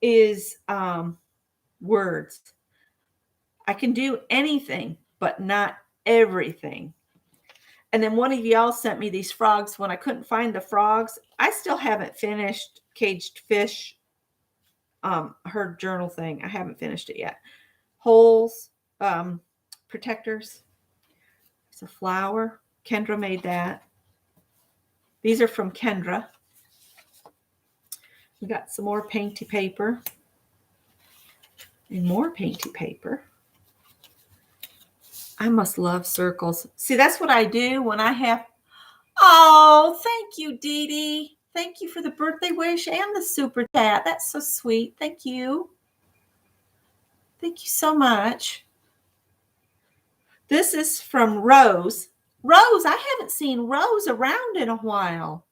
A: is words. I can do anything, but not everything. And then one of y'all sent me these frogs. When I couldn't find the frogs, I still haven't finished Caged Fish, her journal thing. I haven't finished it yet. Holes, protectors. It's a flower. Kendra made that. These are from Kendra. We got some more painty paper. And more painty paper. I must love circles. See, that's what I do when I have. Oh, thank you, Dee Dee. Thank you for the birthday wish and the super chat. That's so sweet. Thank you. Thank you so much. This is from Rose. Rose, I haven't seen Rose around in a while.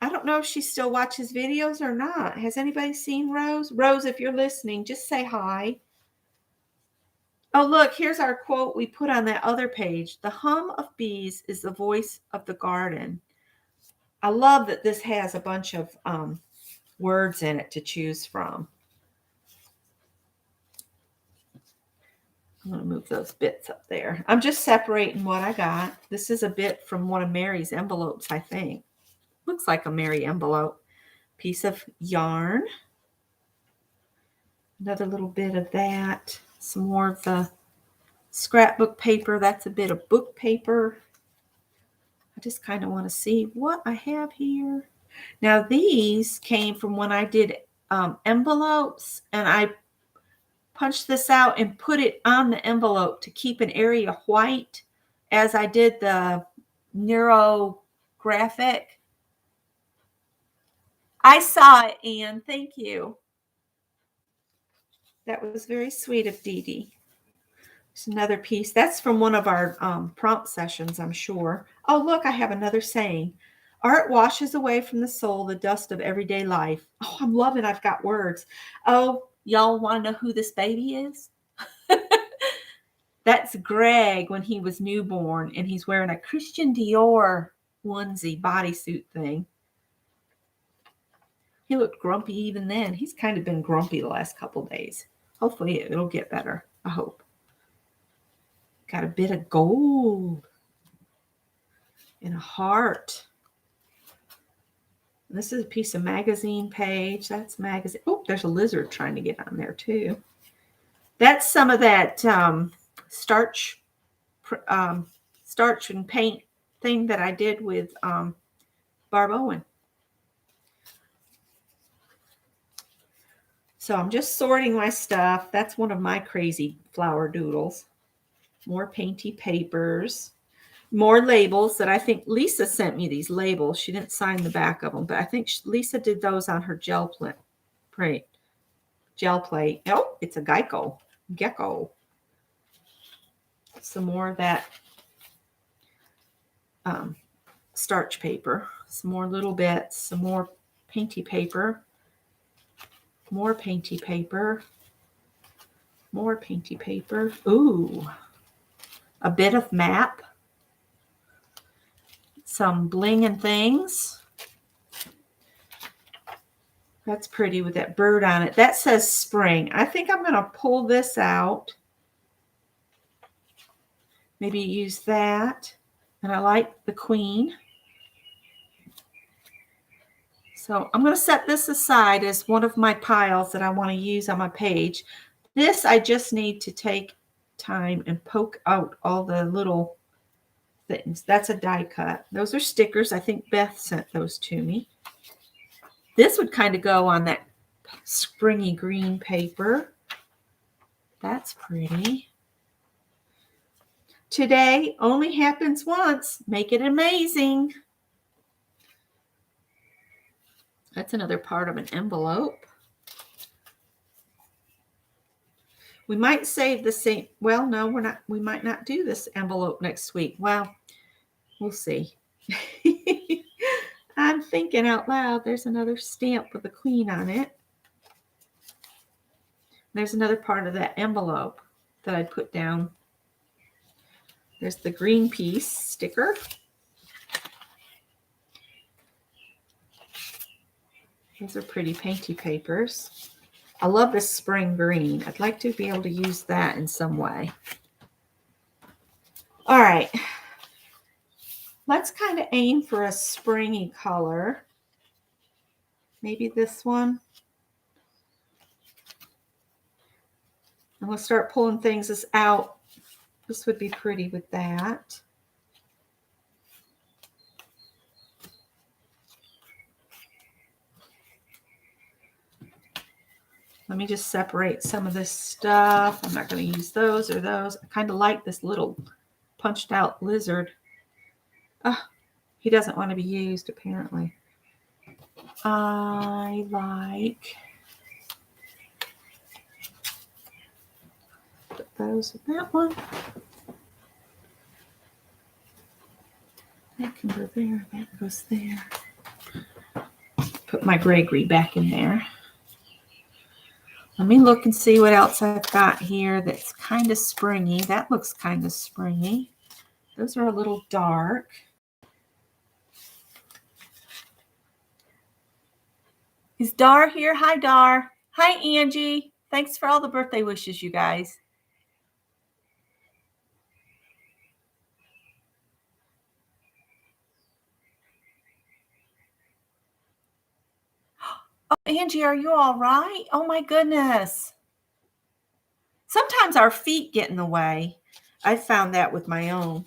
A: I don't know if she still watches videos or not. Has anybody seen Rose? Rose, if you're listening, just say hi. Oh, look, here's our quote we put on that other page. The hum of bees is the voice of the garden. I love that this has a bunch of words in it to choose from. I'm going to move those bits up there. I'm just separating what I got. This is a bit from one of Mary's envelopes, I think. Looks like a Mary envelope. Piece of yarn. Another little bit of that. Some more of the scrapbook paper. That's a bit of book paper. I just kind of want to see what I have here. Now, these came from when I did envelopes, and I punched this out and put it on the envelope to keep an area white as I did the neurographic. I saw it, Anne. Thank you. That was very sweet of Dee Dee. There's another piece. That's from one of our prompt sessions, I'm sure. Oh, look, I have another saying. Art washes away from the soul the dust of everyday life. Oh, I'm loving I've got words. Oh, y'all want to know who this baby is? That's Greg when he was newborn, and he's wearing a Christian Dior onesie bodysuit thing. He looked grumpy even then. He's kind of been grumpy the last couple days. Hopefully it'll get better. I hope. Got a bit of gold and a heart. And this is a piece of magazine page. That's magazine. Oh, there's a lizard trying to get on there too. That's some of that starch and paint thing that I did with Barb Owen. So I'm just sorting my stuff. That's one of my crazy flower doodles. More painty papers. More labels that I think Lisa sent me these labels. She didn't sign the back of them, but I think Lisa did those on her gel plate. Oh, it's a gecko. Some more of that starch paper. Some more little bits. Some more painty paper. More painty paper. More painty paper. Ooh. A bit of map. Some bling and things. That's pretty with that bird on it. That says spring. I think I'm going to pull this out. Maybe use that. And I like the queen. So I'm going to set this aside as one of my piles that I want to use on my page. This I just need to take time and poke out all the little things. That's a die cut. Those are stickers. I think Beth sent those to me. This would kind of go on that springy green paper. That's pretty. Today only happens once. Make it amazing. That's another part of an envelope. We might save the same. Well, no, we're not. We might not do this envelope next week. Well, we'll see. I'm thinking out loud. There's another stamp with a queen on it. There's another part of that envelope that I put down. There's the green piece sticker. These are pretty painty papers. I love this spring green. I'd like to be able to use that in some way. All right. Let's kind of aim for a springy color. Maybe this one. And we'll start pulling things out. This would be pretty with that. Let me just separate some of this stuff. I'm not going to use those or those. I kind of like this little punched out lizard. Oh, he doesn't want to be used, apparently. I like put those in that one. That can go there. That goes there. Put my Gregory back in there. Let me look and see what else I've got here that's kind of springy. That looks kind of springy. Those are a little dark. Is Dar here? Hi, Dar. Hi, Angie. Thanks for all the birthday wishes, you guys. Oh, Angie, are you all right? Oh, my goodness. Sometimes our feet get in the way. I found that with my own.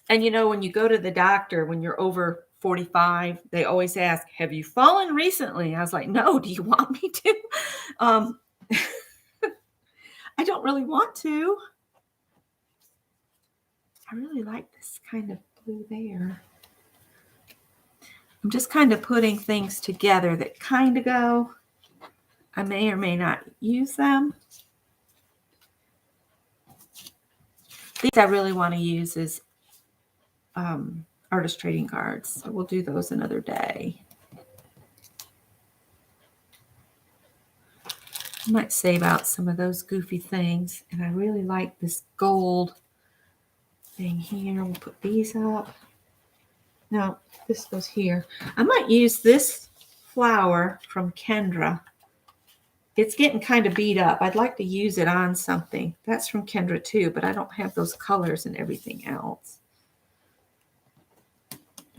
A: And you know, when you go to the doctor, when you're over 45, they always ask, have you fallen recently? I was like, no, do you want me to? I don't really want to. I really like this kind of blue there. I'm just kind of putting things together that kind of go. I may or may not use them. These I really want to use is artist trading cards. So we'll do those another day. I might save out some of those goofy things. And I really like this gold thing here. We'll put these up. No, this goes here. I might use this flower from Kendra. It's getting kind of beat up. I'd like to use it on something. That's from Kendra too, but I don't have those colors and everything else.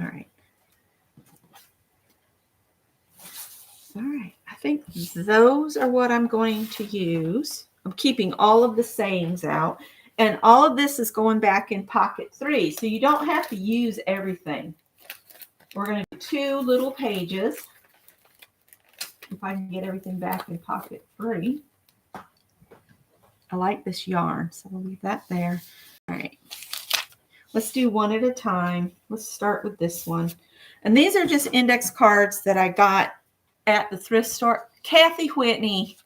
A: All right. All right. I think those are what I'm going to use. I'm keeping all of the sayings out. And all of this is going back in pocket 3. So you don't have to use everything. We're going to do 2 little pages. If I can get everything back in pocket 3. I like this yarn, so we'll leave that there. All right. Let's do one at a time. Let's start with this one. And these are just index cards that I got at the thrift store. Kathy Whitney,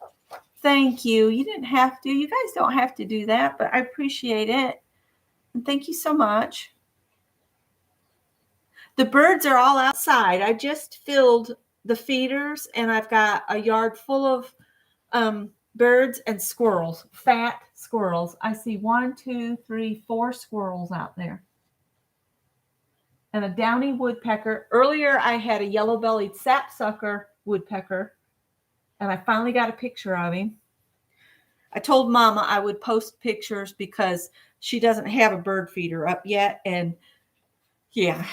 A: thank you. You didn't have to. You guys don't have to do that, but I appreciate it. And thank you so much. The birds are all outside. I just filled the feeders, and I've got a yard full of birds and squirrels, fat squirrels. I see 1, 2, 3, 4 squirrels out there. And a downy woodpecker. Earlier, I had a yellow-bellied sapsucker woodpecker, and I finally got a picture of him. I told Mama I would post pictures because she doesn't have a bird feeder up yet. And yeah,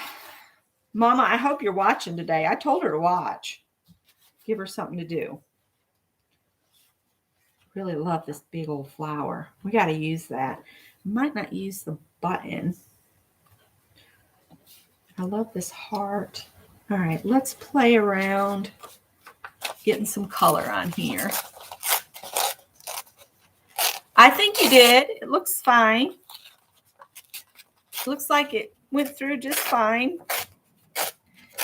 A: Mama, I hope you're watching today. I told her to watch. Give her something to do. Really love this big old flower. We got to use that. Might not use the button. I love this heart. All right, let's play around getting some color on here. I think you did. It looks fine. Looks like it went through just fine.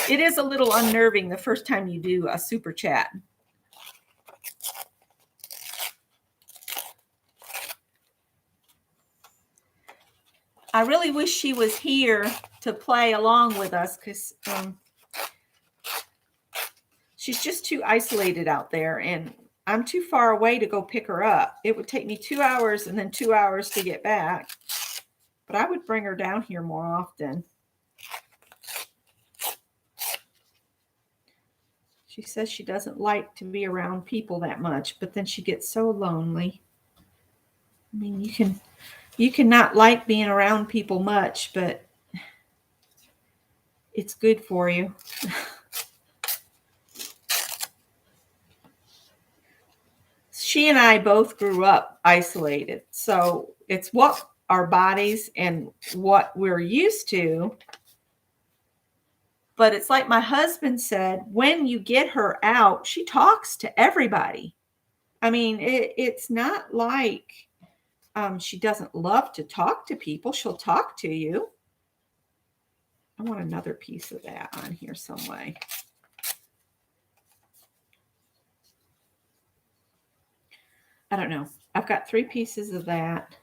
A: It is a little unnerving the first time you do a super chat. I really wish she was here to play along with us because she's just too isolated out there, and I'm too far away to go pick her up. It would take me 2 hours and then 2 hours to get back, but I would bring her down here more often. She says she doesn't like to be around people that much, but then she gets so lonely. I mean, you can not like being around people much, but it's good for you. She and I both grew up isolated, so it's what our bodies and what we're used to. But it's like my husband said, when you get her out, she talks to everybody. I mean, it's not like she doesn't love to talk to people. She'll talk to you. I want another piece of that on here some way. I don't know. I've got 3 pieces of that.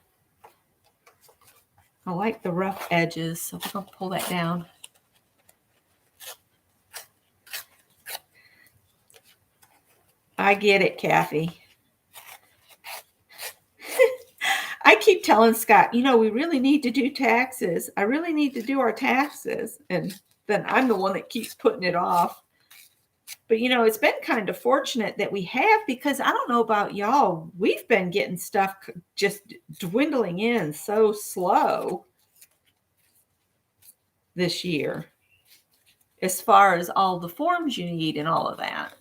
A: I like the rough edges, so I'm going to pull that down. I get it, Kathy. I keep telling Scott, we really need to do taxes. I really need to do our taxes. And then I'm the one that keeps putting it off. But, it's been kind of fortunate that we have, because I don't know about y'all. We've been getting stuff just dwindling in so slow this year, as far as all the forms you need and all of that.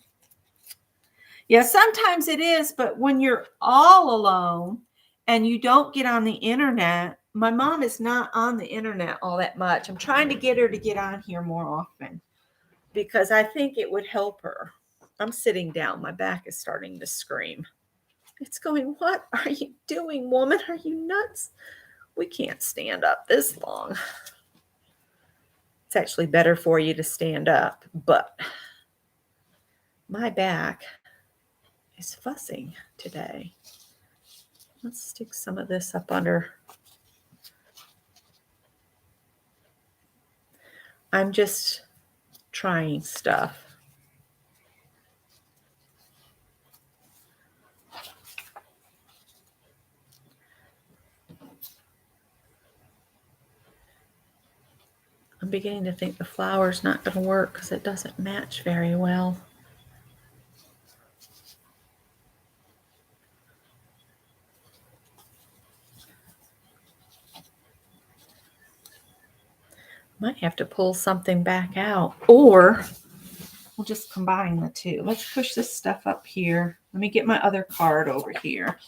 A: Yeah, sometimes it is, but when you're all alone and you don't get on the internet, my mom is not on the internet all that much. I'm trying to get her to get on here more often because I think it would help her. I'm sitting down. My back is starting to scream. It's going, what are you doing, woman? Are you nuts? We can't stand up this long. It's actually better for you to stand up, but my back is fussing today. Let's stick some of this up under. I'm just trying stuff. beginning to think the flower's not going to work because it doesn't match very well. Might have to pull something back out, or we'll just combine the two. Let's push this stuff up here. Let me get my other card over here,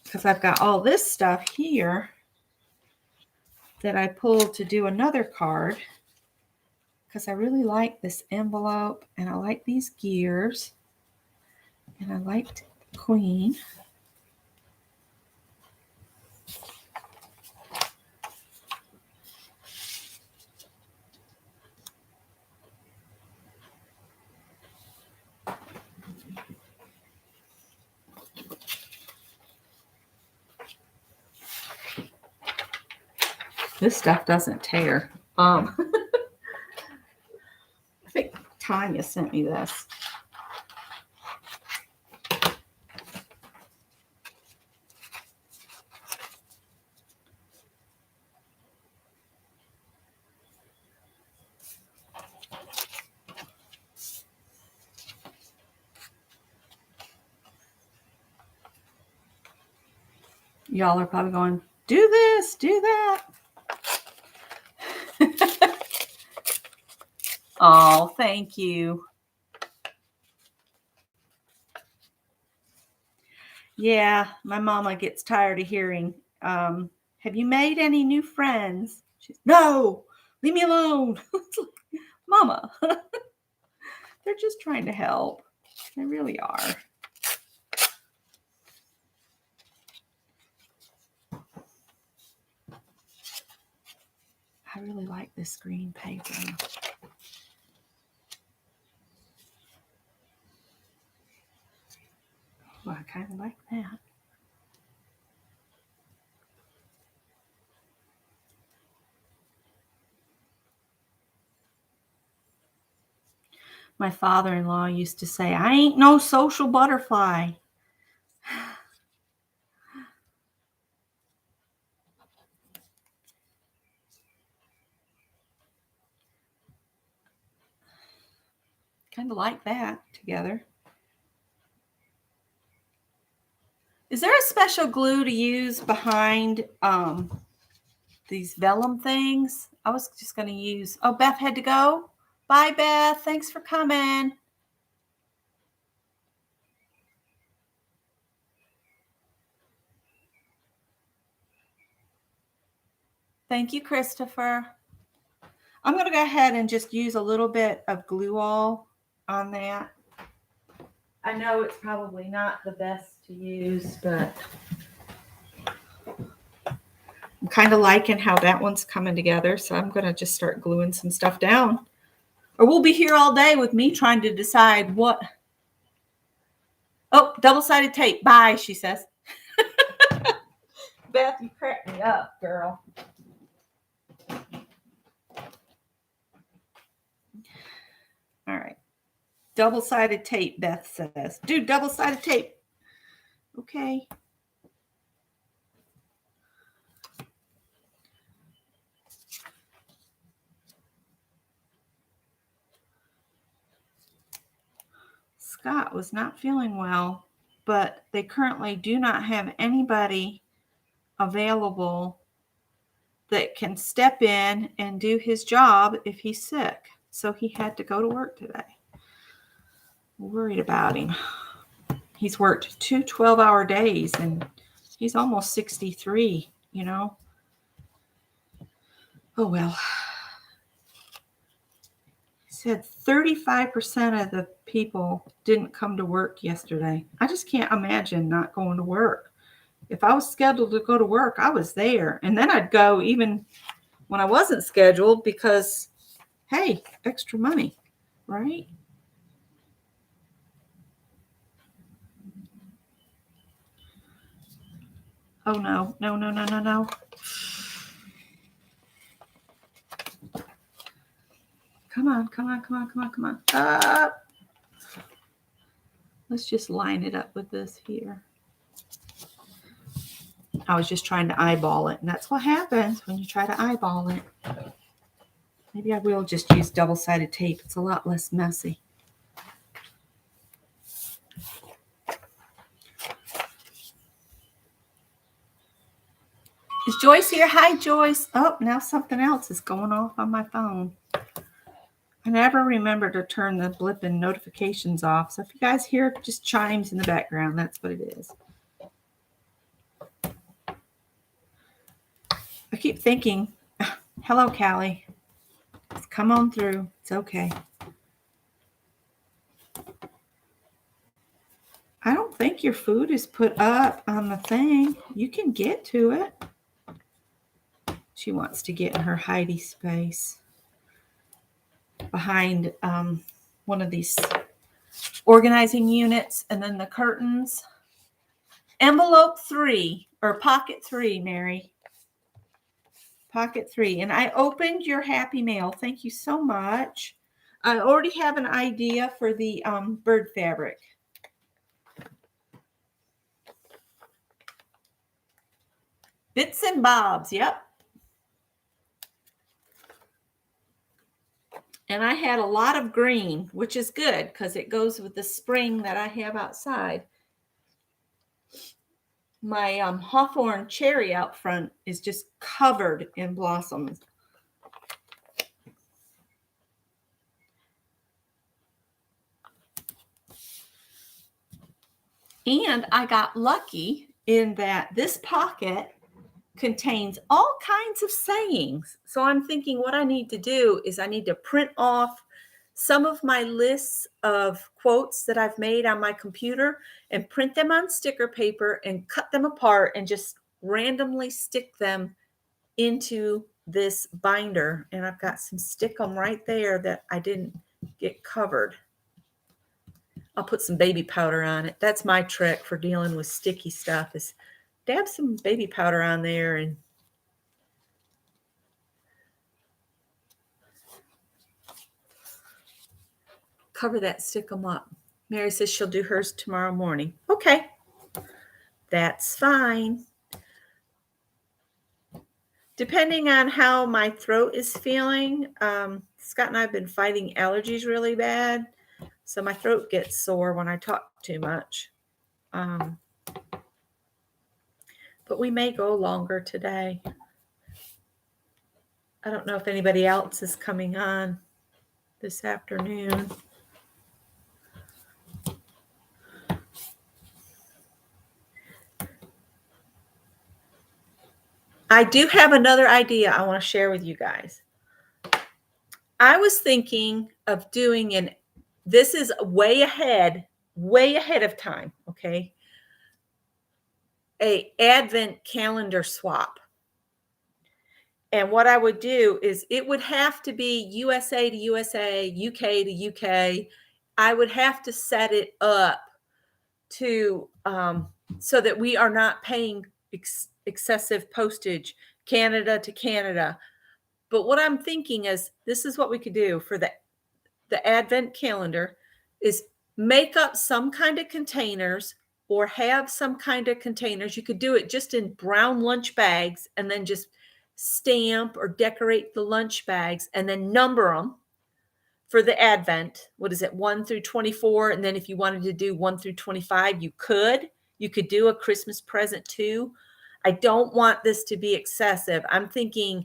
A: because I've got all this stuff here that I pulled to do another card, because I really like this envelope, and I like these gears, and I liked the queen. This stuff doesn't tear. I think Tanya sent me this. Y'all are probably going, do this, do that. Oh, thank you. Yeah, my mama gets tired of hearing, have you made any new friends? She's, no, leave me alone. Mama, they're just trying to help. They really are. I really like this green paper. Well, I kind of like that. My father-in-law used to say, I ain't no social butterfly. Kind of like that together. Is there a special glue to use behind these vellum things? I was just going to use, oh, Beth had to go. Bye, Beth. Thanks for coming. Thank you, Christopher. I'm going to go ahead and just use a little bit of glue all on that. I know it's probably not the best to use, but I'm kind of liking how that one's coming together. So I'm going to just start gluing some stuff down. Or we'll be here all day with me trying to decide what. Oh, double-sided tape. Bye, she says. Beth, you cracked me up, girl. All right. Double-sided tape, Beth says. Dude, double-sided tape. Okay. Scott was not feeling well, but they currently do not have anybody available that can step in and do his job if he's sick. So he had to go to work today. Worried about him. He's worked 2 12-hour days and he's almost 63, you know. Oh, well. He said 35% of the people didn't come to work yesterday. I just can't imagine not going to work. If I was scheduled to go to work, I was there. And then I'd go even when I wasn't scheduled because, hey, extra money, right? Oh, no, no, no, no, no, no. Come on, come on, come on, come on, come on. Let's just line it up with this here. I was just trying to eyeball it, and that's what happens when you try to eyeball it. Maybe I will just use double-sided tape. It's a lot less messy. Is Joyce here? Hi, Joyce. Oh, now something else is going off on my phone. I never remember to turn the blip and notifications off. So if you guys hear just chimes in the background, that's what it is. I keep thinking, hello, Callie. Just come on through. It's okay. I don't think your food is put up on the thing. You can get to it. She wants to get in her hidey space behind one of these organizing units, and then the curtains. Envelope 3 or pocket 3, Mary. Pocket 3. And I opened your happy mail. Thank you so much. I already have an idea for the bird fabric. Bits and bobs. Yep. And I had a lot of green, which is good because it goes with the spring that I have outside. My hawthorn cherry out front is just covered in blossoms. And I got lucky in that this pocket contains all kinds of sayings. So I'm thinking what I need to do is I need to print off some of my lists of quotes that I've made on my computer and print them on sticker paper and cut them apart and just randomly stick them into this binder. And I've got some stick 'em right there that I didn't get covered. I'll put some baby powder on it. That's my trick for dealing with sticky stuff is dab some baby powder on there and cover that, stick them up. Mary says she'll do hers tomorrow morning. Okay, that's fine. Depending on how my throat is feeling, Scott and I have been fighting allergies really bad. So my throat gets sore when I talk too much. But we may go longer today. I don't know if anybody else is coming on this afternoon. I do have another idea I want to share with you guys. I was thinking of doing this is way ahead of time, okay? A Advent calendar swap. And what I would do is it would have to be USA to USA, UK to UK. I would have to set it up to so that we are not paying excessive postage, Canada to Canada. But what I'm thinking is this is what we could do for the Advent calendar is make up some kind of containers or have some kind of containers. You could do it just in brown lunch bags and then just stamp or decorate the lunch bags and then number them for the Advent. What is it, 1 through 24? And then if you wanted to do 1 through 25, you could do a Christmas present too. I don't want this to be excessive. I'm thinking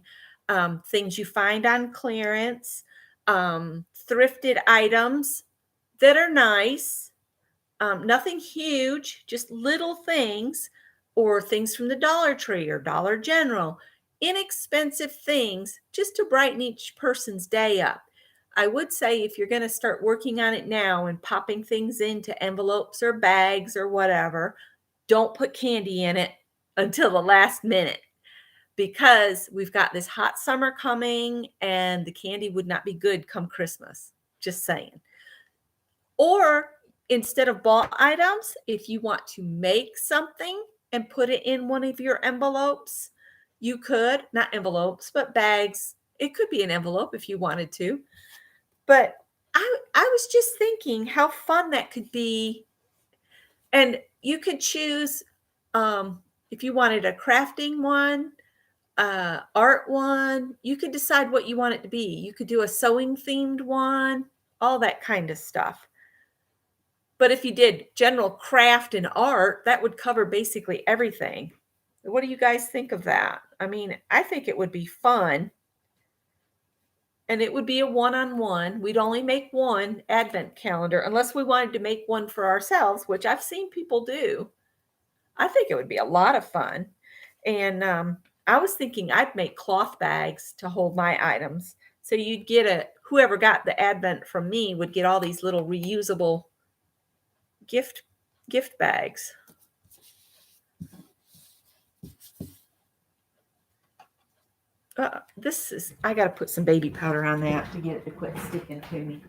A: things you find on clearance, thrifted items that are nice, nothing huge, just little things, or things from the Dollar Tree or Dollar General, inexpensive things just to brighten each person's day up. I would say if you're going to start working on it now and popping things into envelopes or bags or whatever, don't put candy in it until the last minute because we've got this hot summer coming and the candy would not be good come Christmas. Just saying. Or instead of bought items, if you want to make something and put it in one of your envelopes, you could, not envelopes, but bags. It could be an envelope if you wanted to. But I was just thinking how fun that could be. And you could choose if you wanted a crafting one, art one. You could decide what you want it to be. You could do a sewing themed one, all that kind of stuff. But if you did general craft and art, that would cover basically everything. What do you guys think of that? I mean, I think it would be fun. And it would be a one-on-one. We'd only make one advent calendar unless we wanted to make one for ourselves, which I've seen people do. I think it would be a lot of fun. And I was thinking I'd make cloth bags to hold my items. So you'd get whoever got the advent from me would get all these little reusable gift bags. I got to put some baby powder on that to get it to quit sticking to me.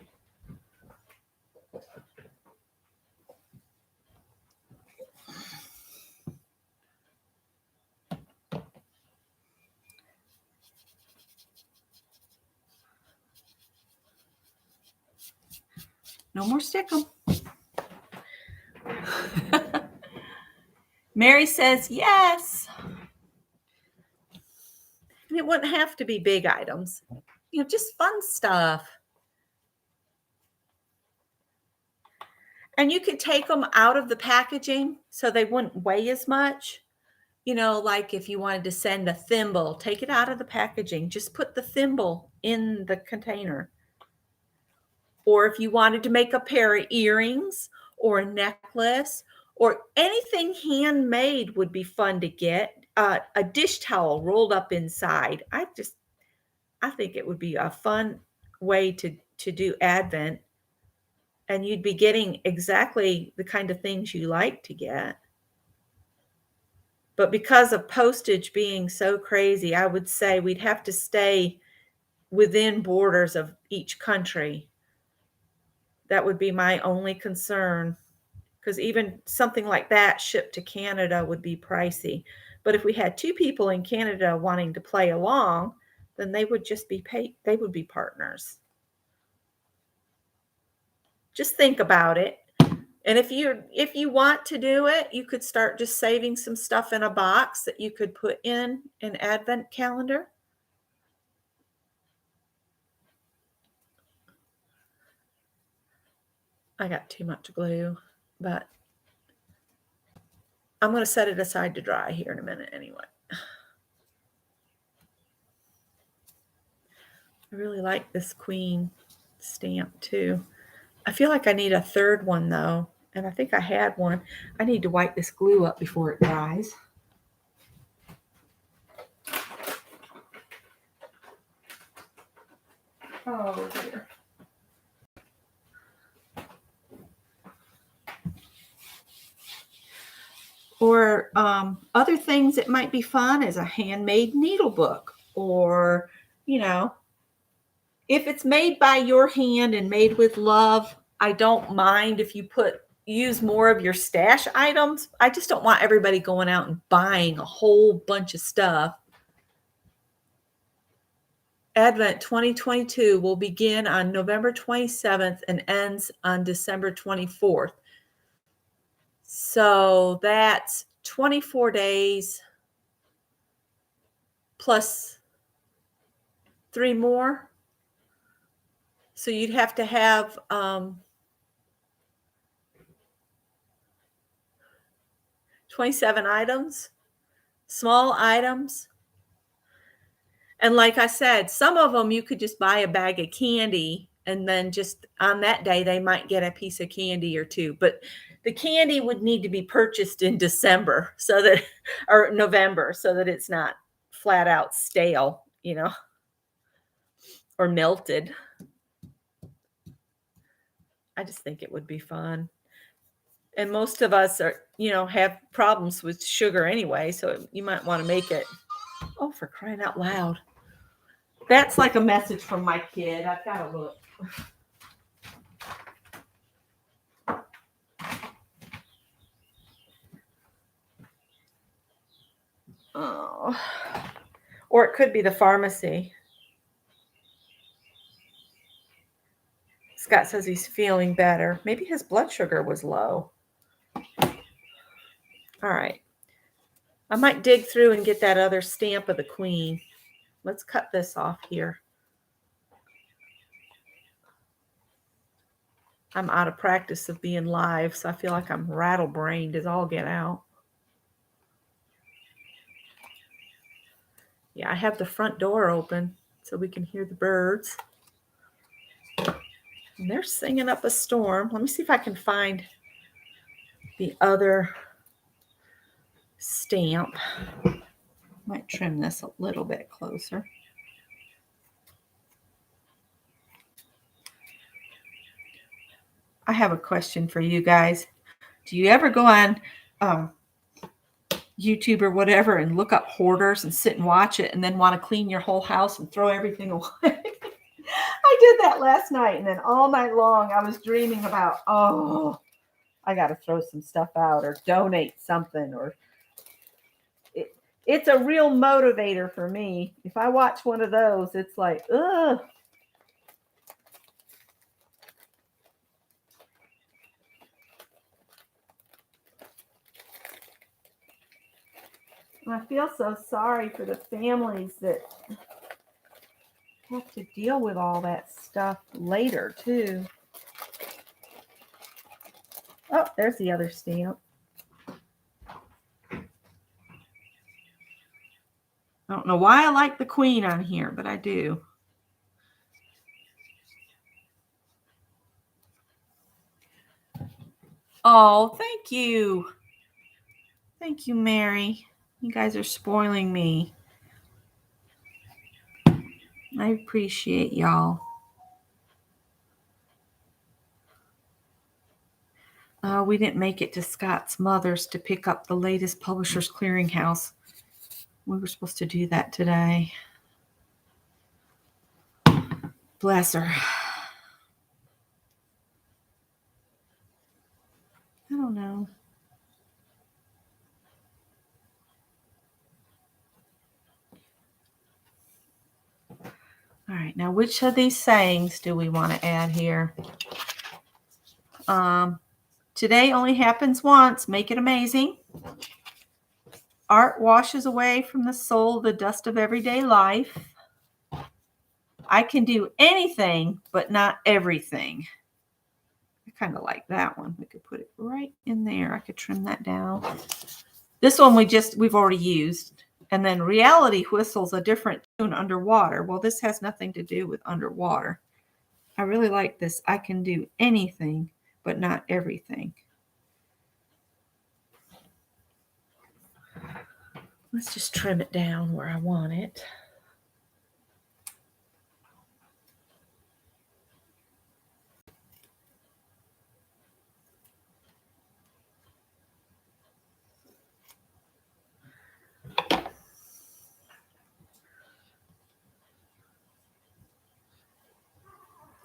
A: No more stickum. Mary says yes. And it wouldn't have to be big items. Just fun stuff. And you could take them out of the packaging so they wouldn't weigh as much. Like if you wanted to send a thimble, take it out of the packaging. Just put the thimble in the container. Or if you wanted to make a pair of earrings or a necklace or anything handmade would be fun to get. A dish towel rolled up inside. I think it would be a fun way to do Advent. And you'd be getting exactly the kind of things you like to get. But because of postage being so crazy, I would say we'd have to stay within borders of each country. That would be my only concern, because even something like that shipped to Canada would be pricey. But if we had two people in Canada wanting to play along, then they would just be they would be partners. Just think about it. And if you want to do it, you could start just saving some stuff in a box that you could put in an advent calendar. I got too much glue, but I'm going to set it aside to dry here in a minute anyway. I really like this queen stamp too. I feel like I need a third one though, and I think I had one. I need to wipe this glue up before it dries. Oh dear. Or other things that might be fun is a handmade needle book, or if it's made by your hand and made with love, I don't mind if you use more of your stash items. I just don't want everybody going out and buying a whole bunch of stuff. Advent 2022 will begin on November 27th and ends on December 24th. So that's 24 days plus 3 more. So you'd have to have 27 items, small items. And like I said, some of them you could just buy a bag of candy, and then just on that day they might get a piece of candy or two. But the candy would need to be purchased in December or November, so that it's not flat out stale, or melted. I just think it would be fun. And most of us have problems with sugar anyway, so you might want to make it. Oh, for crying out loud. That's like a message from my kid. I've got to look. Oh. Or it could be the pharmacy. Scott says he's feeling better. Maybe his blood sugar was low. All right. I might dig through and get that other stamp of the Queen. Let's cut this off here. I'm out of practice of being live, so I feel like I'm rattle-brained as all get out. Yeah, I have the front door open so we can hear the birds. And they're singing up a storm. Let me see if I can find the other stamp. Might trim this a little bit closer. I have a question for you guys. Do you ever go on YouTube or whatever and look up hoarders and sit and watch it and then want to clean your whole house and throw everything away? I did that last night, and then all night long I was dreaming about, oh, I got to throw some stuff out or donate something. Or it's a real motivator for me. If I watch one of those, it's like, ugh. I feel so sorry for the families that have to deal with all that stuff later, too. Oh, there's the other stamp. I don't know why I like the Queen on here, but I do. Oh, thank you. Thank you, Mary. You guys are spoiling me. I appreciate y'all. We didn't make it to Scott's mother's to pick up the latest Publishers Clearinghouse. We were supposed to do that today. Bless her. I don't know. All right, now which of these sayings do we want to add here? Today only happens once. Make it amazing. Art washes away from the soul the dust of everyday life. I can do anything, but not everything. I kind of like that one. We could put it right in there. I could trim that down. This one we've already used. And then reality whistles a different tune underwater. Well, this has nothing to do with underwater. I really like this. I can do anything, but not everything. Let's just trim it down where I want it.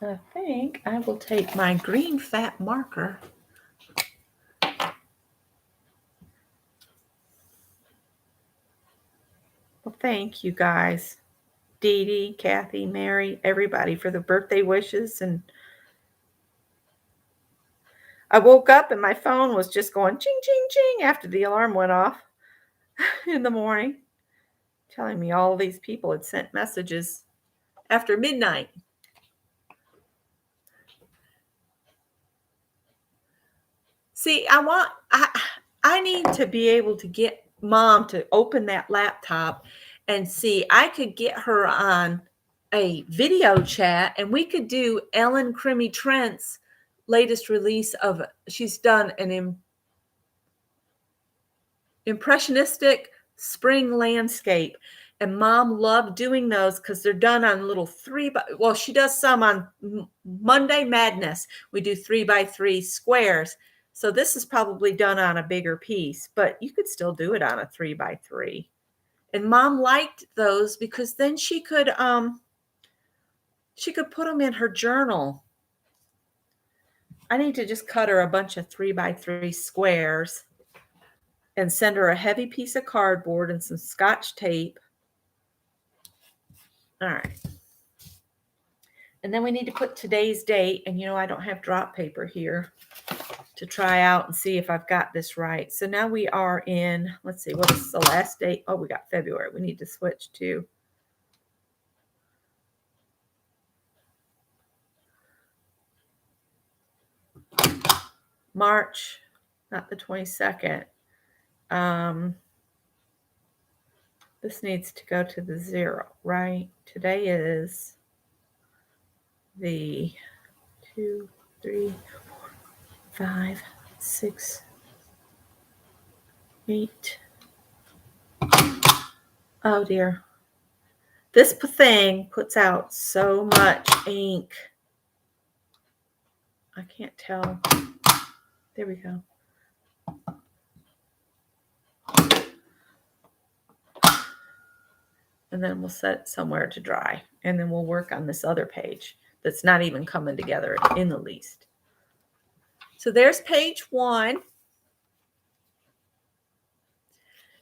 A: I think I will take my green fat marker. Well, thank you guys. Dee Dee, Kathy, Mary, everybody for the birthday wishes. And I woke up and my phone was just going ching, ching, ching after the alarm went off in the morning, telling me all these people had sent messages after midnight. See, I need to be able to get Mom to open that laptop and see. I could get her on a video chat and we could do Ellen Crimmy Trent's latest release of, she's done an impressionistic spring landscape. And Mom loved doing those because they're done on little she does some on Monday Madness. We do 3x3 squares. So this is probably done on a bigger piece, but you could still do it on a 3x3. And Mom liked those because then she could put them in her journal. I need to just cut her a bunch of 3x3 squares and send her a heavy piece of cardboard and some Scotch tape. All right. And then we need to put today's date. And I don't have drop paper here to to try out and see if I've got this right. So now we are in, let's see, what is the last date? Oh, we got February. We need to switch to March, not the 22nd. This needs to go to the 0, right? Today is the 2, 3, 4, 5, 6, 8. Oh dear. This thing puts out so much ink. I can't tell. There we go. And then we'll set it somewhere to dry. And then we'll work on this other page that's not even coming together in the least. So there's page 1.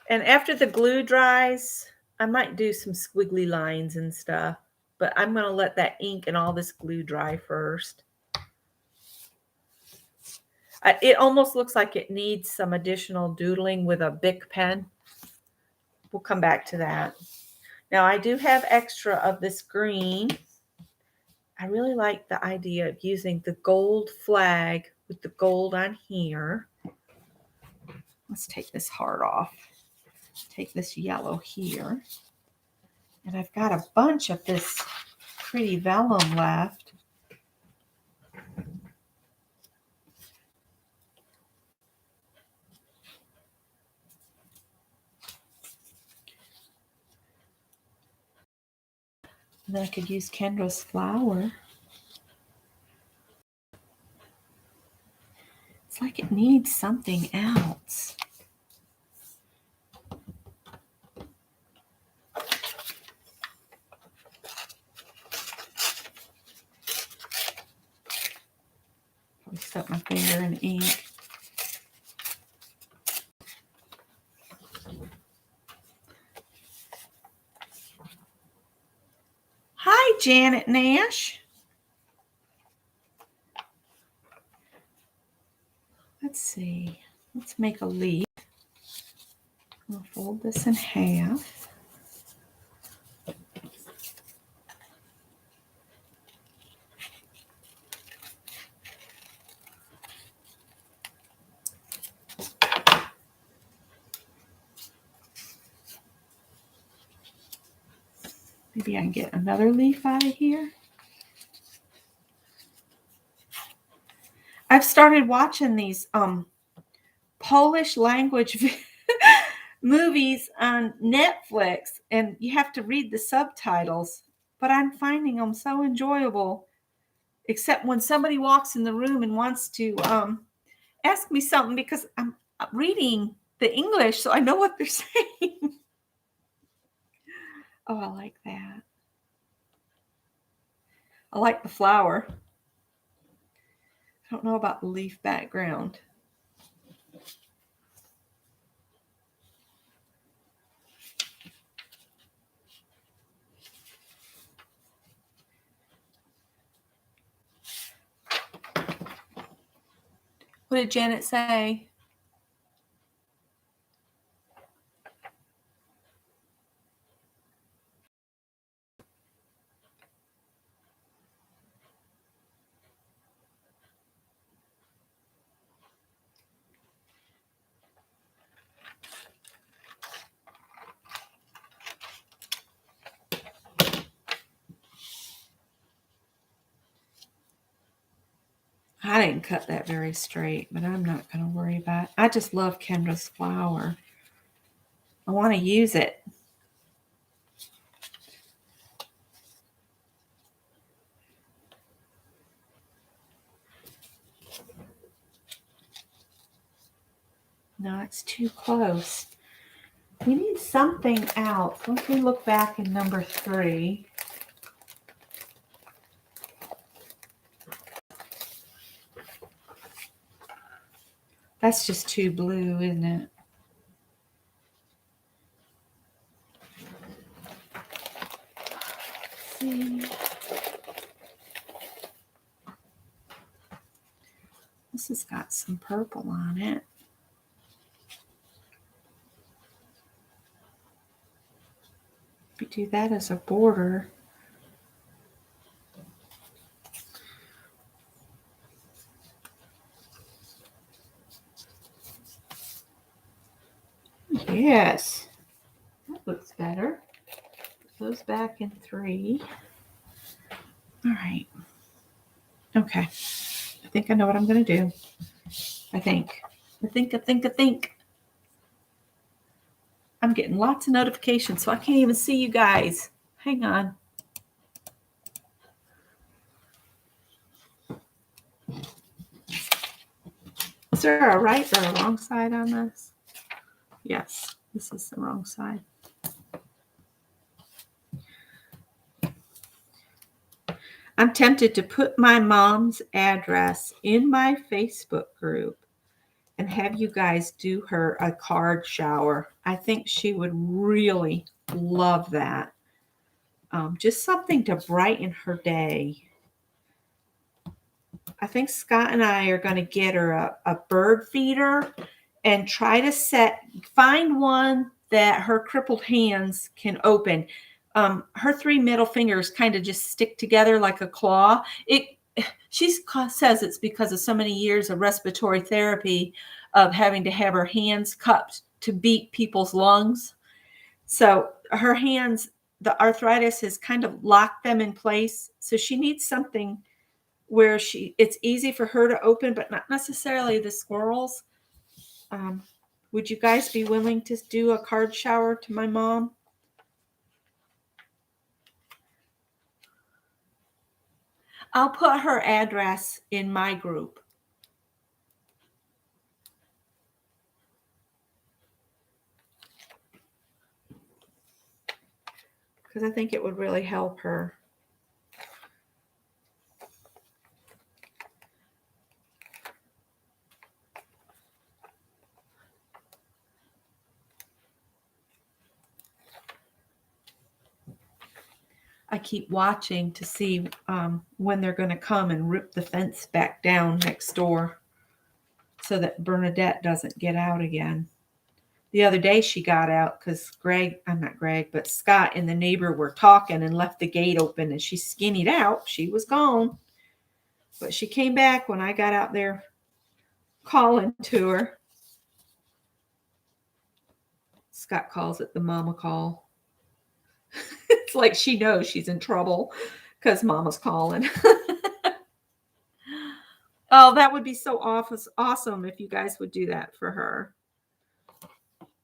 A: And after the glue dries, I might do some squiggly lines and stuff. But I'm going to let that ink and all this glue dry first. It almost looks like it needs some additional doodling with a Bic pen. We'll come back to that. Now, I do have extra of this green. I really like the idea of using the gold flag with the gold on here. Let's take this heart off. Take this yellow here. And I've got a bunch of this pretty vellum left. And then I could use Kendra's flower. It's like it needs something else. Probably stuck my finger in ink. Hi, Janet Nash. Let's see. Let's make a leaf. I'll fold this in half. Maybe I can get another leaf out of here. I've started watching these Polish language movies on Netflix, and you have to read the subtitles, but I'm finding them so enjoyable, except when somebody walks in the room and wants to ask me something because I'm reading the English, so I know what they're saying. Oh, I like that. I like the flower. I don't know about the leaf background. What did Janet say? I didn't cut that very straight, but I'm not going to worry about it. I just love Kendra's flower. I want to use it. No, it's too close. We need something else. Let me look back in number 3. That's just too blue, isn't it? Let's see. This has got some purple on it. We do that as a border. Yes, that looks better. Put those back in 3. All right. Okay. I think I know what I'm going to do. I think. I'm getting lots of notifications, so I can't even see you guys. Hang on. Is there a right or a wrong side on this? Yes, this is the wrong side. I'm tempted to put my mom's address in my Facebook group and have you guys do her a card shower. I think she would really love that. Just something to brighten her day. I think Scott and I are going to get her a bird feeder and try to find one that her crippled hands can open. Her 3 middle fingers kind of just stick together like a claw. She says it's because of so many years of respiratory therapy of having to have her hands cupped to beat people's lungs. So her hands, the arthritis has kind of locked them in place. So she needs something where it's easy for her to open, but not necessarily the squirrels. Would you guys be willing to do a card shower to my mom? I'll put her address in my group. Because I think it would really help her. I keep watching to see when they're going to come and rip the fence back down next door so that Bernadette doesn't get out again. The other day she got out because Scott and the neighbor were talking and left the gate open and she skinnied out. She was gone. But she came back when I got out there calling to her. Scott calls it the mama call. It's like she knows she's in trouble because mama's calling. Oh, that would be so awesome if you guys would do that for her.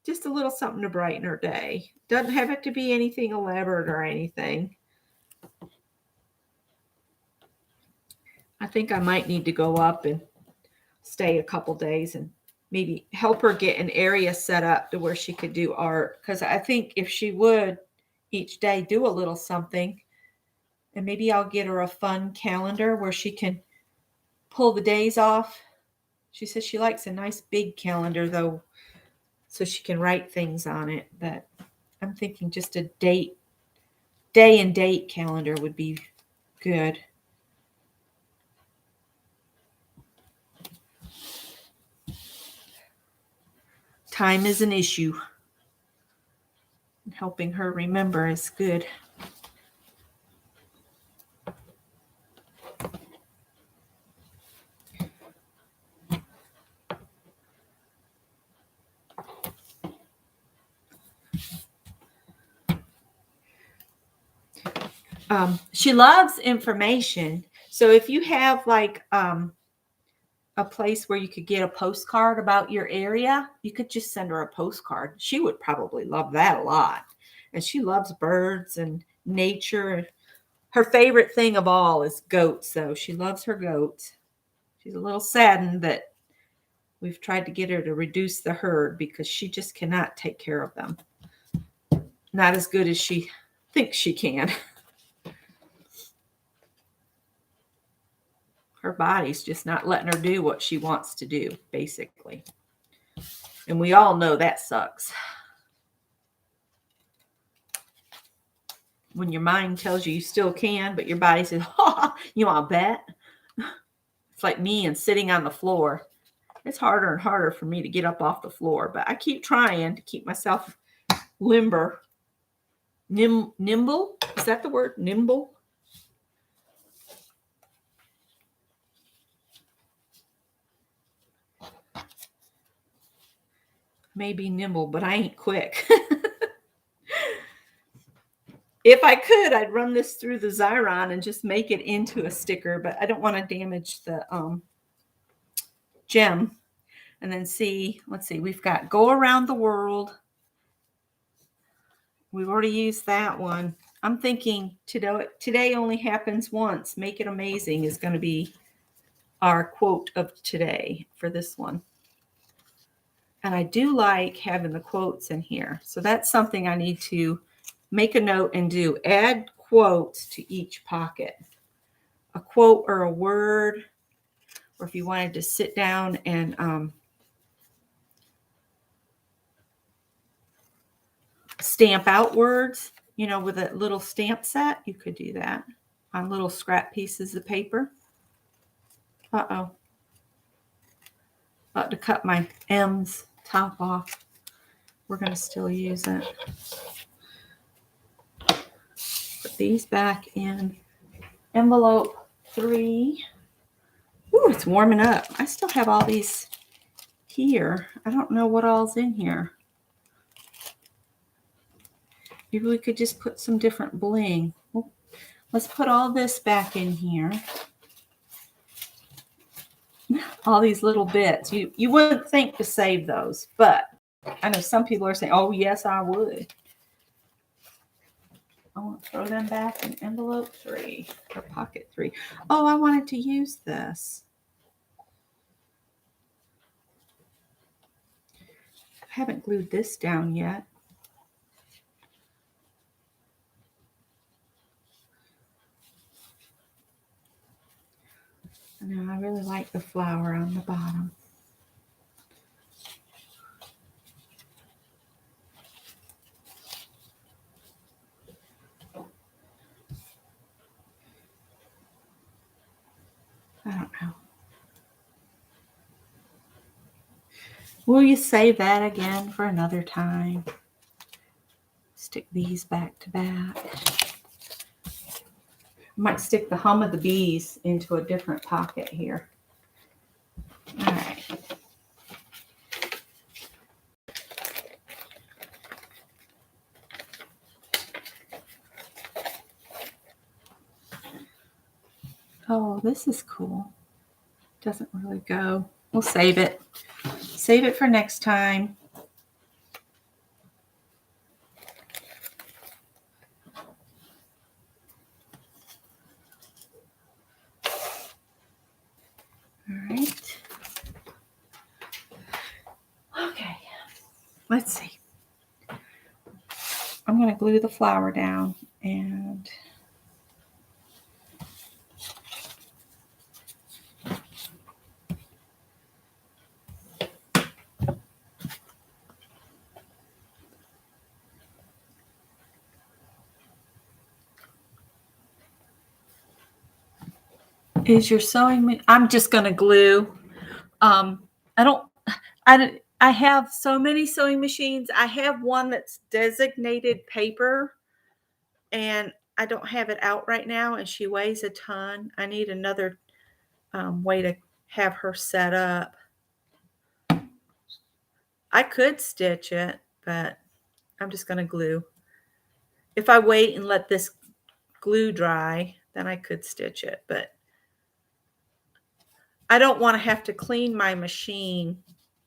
A: Just a little something to brighten her day. Doesn't have it to be anything elaborate or anything. I think I might need to go up and stay a couple days and maybe help her get an area set up to where she could do art. Because I think if she would each day do a little something, and maybe I'll get her a fun calendar where she can pull the days off. She says she likes a nice big calendar though, so she can write things on it. But I'm thinking just a day and date calendar would be good. Time is an issue. And helping her remember is good. She loves information. So if you have like a place where you could get a postcard about your area, you could just send her a postcard. She would probably love that a lot. And she loves birds and nature. Her favorite thing of all is goats, though. She loves her goats. She's a little saddened that we've tried to get her to reduce the herd because she just cannot take care of them. Not as good as she thinks she can. Her body's just not letting her do what she wants to do, basically. And we all know that sucks. When your mind tells you still can, but your body says, oh, you want to bet? It's like me and sitting on the floor. It's harder and harder for me to get up off the floor, but I keep trying to keep myself limber. Nimble? Is that the word? Nimble? Maybe nimble, but I ain't quick. If I could, I'd run this through the Xyron and just make it into a sticker, but I don't want to damage the gem. And then see, let's see, we've got Go Around the World. We've already used that one. I'm thinking today only happens once. Make it amazing is going to be our quote of today for this one. And I do like having the quotes in here. So that's something I need to make a note and do. Add quotes to each pocket. A quote or a word, or if you wanted to sit down and stamp out words, with a little stamp set, you could do that on little scrap pieces of paper. Uh-oh. About to cut my M's top off. We're going to still use it. Put these back in envelope 3. Ooh, it's warming up. I still have all these here. I don't know what all's in here. Maybe we could just put some different bling. Let's put all this back in here. All these little bits. You wouldn't think to save those, but I know some people are saying, oh, yes, I would. I want to throw them back in envelope 3 or pocket 3. Oh, I wanted to use this. I haven't glued this down yet. Now I really like the flower on the bottom. I don't know. Will you save that again for another time? Stick these back to back. Might stick the hum of the bees into a different pocket here. All right. Oh, this is cool. Doesn't really go. We'll save it. Save it for next time. All right. Okay. Let's see. I'm going to glue the flower down and is your sewing? I'm just going to glue. I have so many sewing machines. I have one that's designated paper, and I don't have it out right now, and she weighs a ton. I need another way to have her set up. I could stitch it, but I'm just going to glue. If I wait and let this glue dry, then I could stitch it, but I don't want to have to clean my machine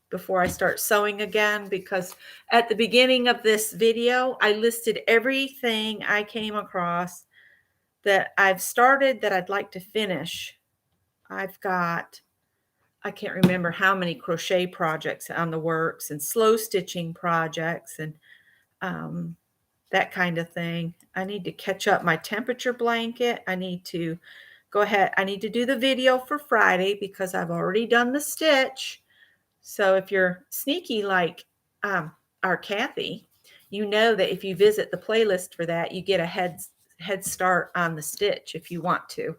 A: before I start sewing again, because at the beginning of this video, I listed everything I came across that I've started that I'd like to finish. I've got, I can't remember how many crochet projects on the works and slow stitching projects and that kind of thing. I need to catch up my temperature blanket. I need to go ahead. I need to do the video for Friday because I've already done the stitch. So if you're sneaky like our Kathy, you know that if you visit the playlist for that, you get a head start on the stitch if you want to.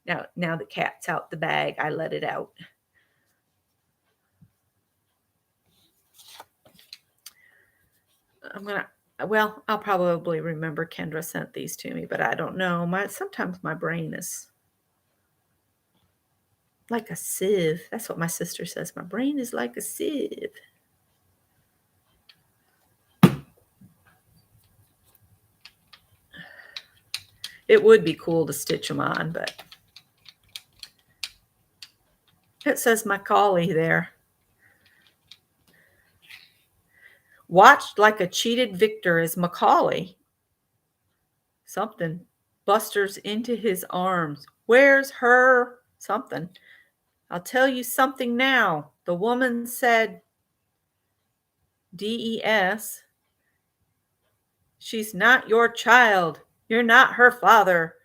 A: Now the cat's out the bag. I let it out. I'll probably remember Kendra sent these to me, but I don't know. Sometimes my brain is like a sieve. That's what my sister says. My brain is like a sieve. It would be cool to stitch them on, but it says Macaulay there. Watched like a cheated victor as Macaulay. Something busters into his arms. Where's her something? I'll tell you something now. The woman said, DES. She's not your child. You're not her father.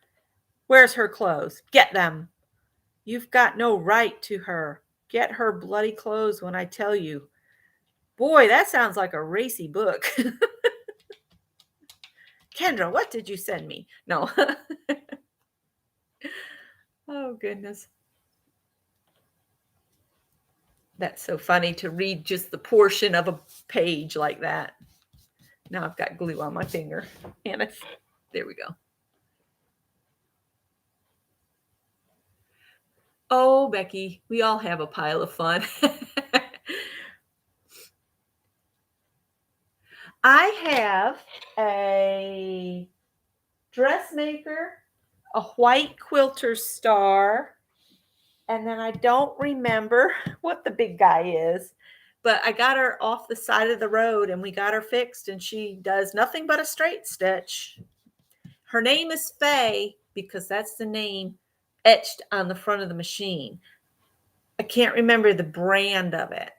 A: Where's her clothes? Get them. You've got no right to her. Get her bloody clothes when I tell you. Boy, that sounds like a racy book. Kendra, what did you send me? No. Oh, goodness. That's so funny to read just the portion of a page like that. Now I've got glue on my finger. And there we go. Oh, Becky, we all have a pile of fun. I have a dressmaker, a white quilter star, and then I don't remember what the big guy is, but I got her off the side of the road and we got her fixed, and she does nothing but a straight stitch. Her name is Faye because that's the name etched on the front of the machine. I can't remember the brand of it.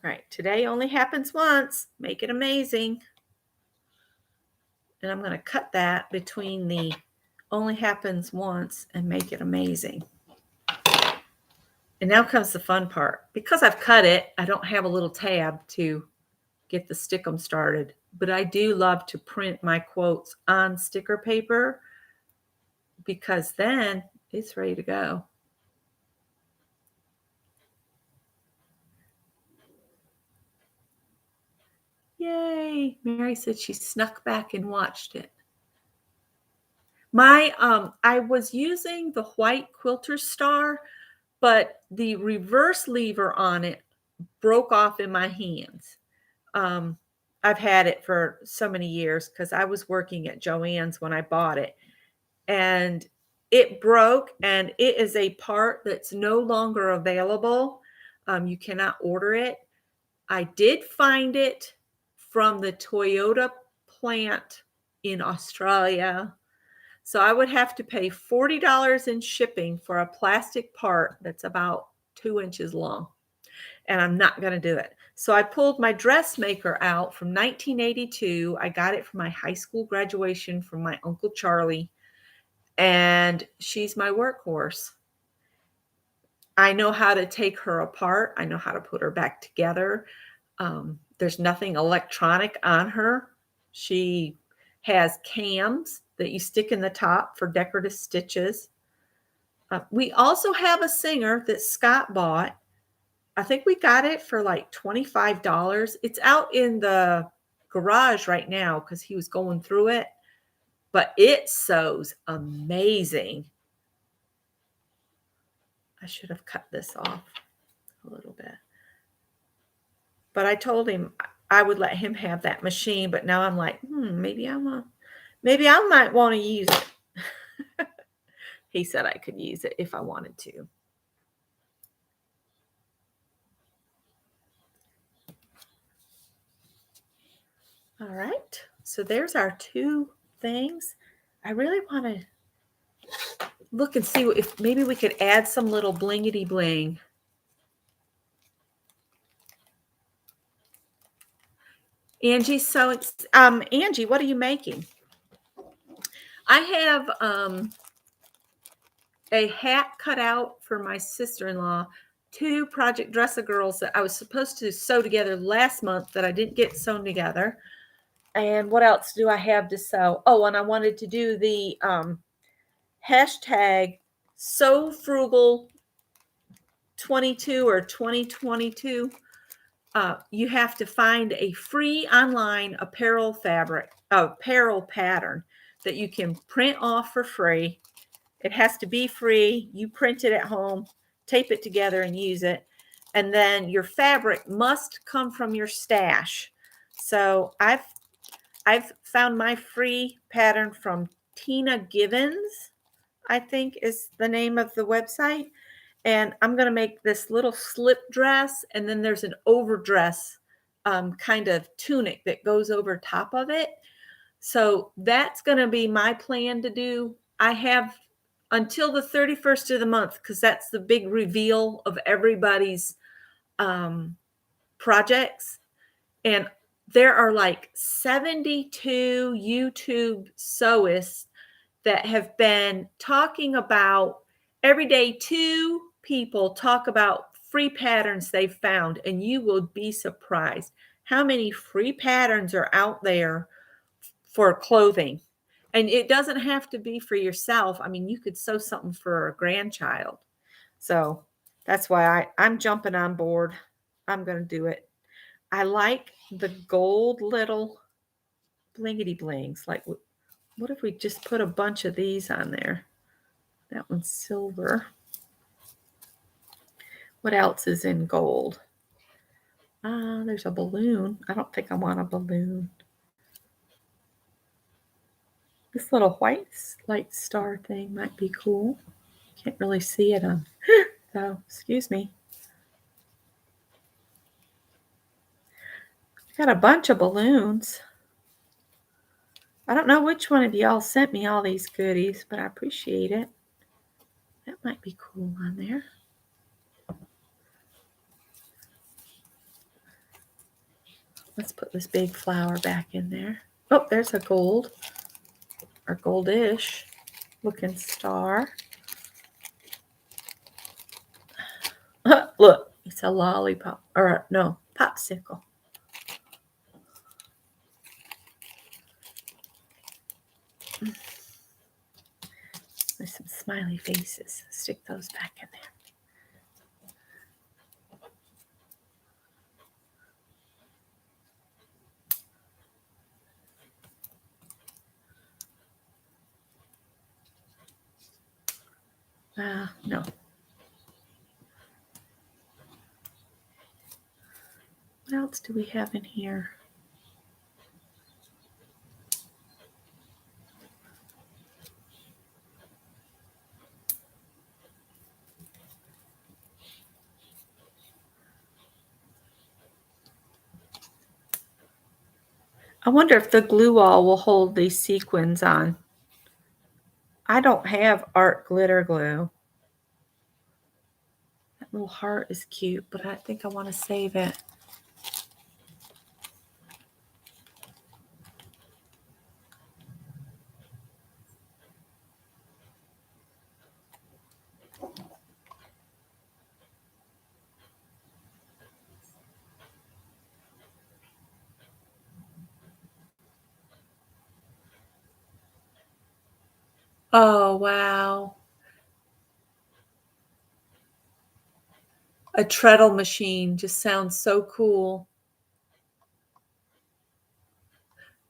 A: All right, today only happens once. Make it amazing. And I'm going to cut that between the only happens once and make it amazing. And now comes the fun part. Because I've cut it, I don't have a little tab to get the stickum started. But I do love to print my quotes on sticker paper because then it's ready to go. Yay. Mary said she snuck back and watched it. I was using the white quilter star, but the reverse lever on it broke off in my hands. I've had it for so many years because I was working at Joann's when I bought it, and it broke, and it is a part that's no longer available. You cannot order it. I did find it from the Toyota plant in Australia. So I would have to pay $40 in shipping for a plastic part that's about 2 inches long. And I'm not going to do it. So I pulled my dressmaker out from 1982. I got it for my high school graduation from my Uncle Charlie. And she's my workhorse. I know how to take her apart. I know how to put her back together. There's nothing electronic on her. She has cams that you stick in the top for decorative stitches. We also have a Singer that Scott bought. I think we got it for like $25. It's out in the garage right now because he was going through it. But it sews amazing. I should have cut this off a little bit. But I told him I would let him have that machine. But now I'm like, maybe I might want to use it. He said I could use it if I wanted to. All right. So there's our two things. I really want to look and see if maybe we could add some little blingity bling. Angie, so Angie, what are you making? I have a hat cut out for my sister-in-law, 2 Project Dress-A-Girls that I was supposed to sew together last month that I didn't get sewn together. And what else do I have to sew? Oh, and I wanted to do the hashtag So Frugal 22 or 2022. You have to find a free online apparel pattern that you can print off for free. It has to be free. You print it at home, tape it together and use it. And then your fabric must come from your stash. So I've found my free pattern from Tina Givens, I think is the name of the website. And I'm going to make this little slip dress. And then there's an overdress kind of tunic that goes over top of it. So that's going to be my plan to do. I have until the 31st of the month because that's the big reveal of everybody's projects. And there are like 72 YouTube sewists that have been talking about every day. 2 people talk about free patterns they've found, and you will be surprised how many free patterns are out there for clothing. And it doesn't have to be for yourself. I mean, you could sew something for a grandchild. So that's why I'm jumping on board. I'm going to do it. I like the gold little blingity blings. Like, what if we just put a bunch of these on there? That one's silver. What else is in gold? There's a balloon. I don't think I want a balloon. This little white light star thing might be cool. Can't really see it on. So, excuse me. Got a bunch of balloons. I don't know which one of y'all sent me all these goodies, but I appreciate it. That might be cool on there. Let's put this big flower back in there. Oh, there's a gold or goldish looking star. Look, it's a lollipop or no, popsicle. There's some smiley faces. Stick those back in there. No. What else do we have in here? I wonder if the glue wall will hold these sequins on. I don't have art glitter glue. That little heart is cute, but I think I want to save it. Oh, wow. A treadle machine just sounds so cool.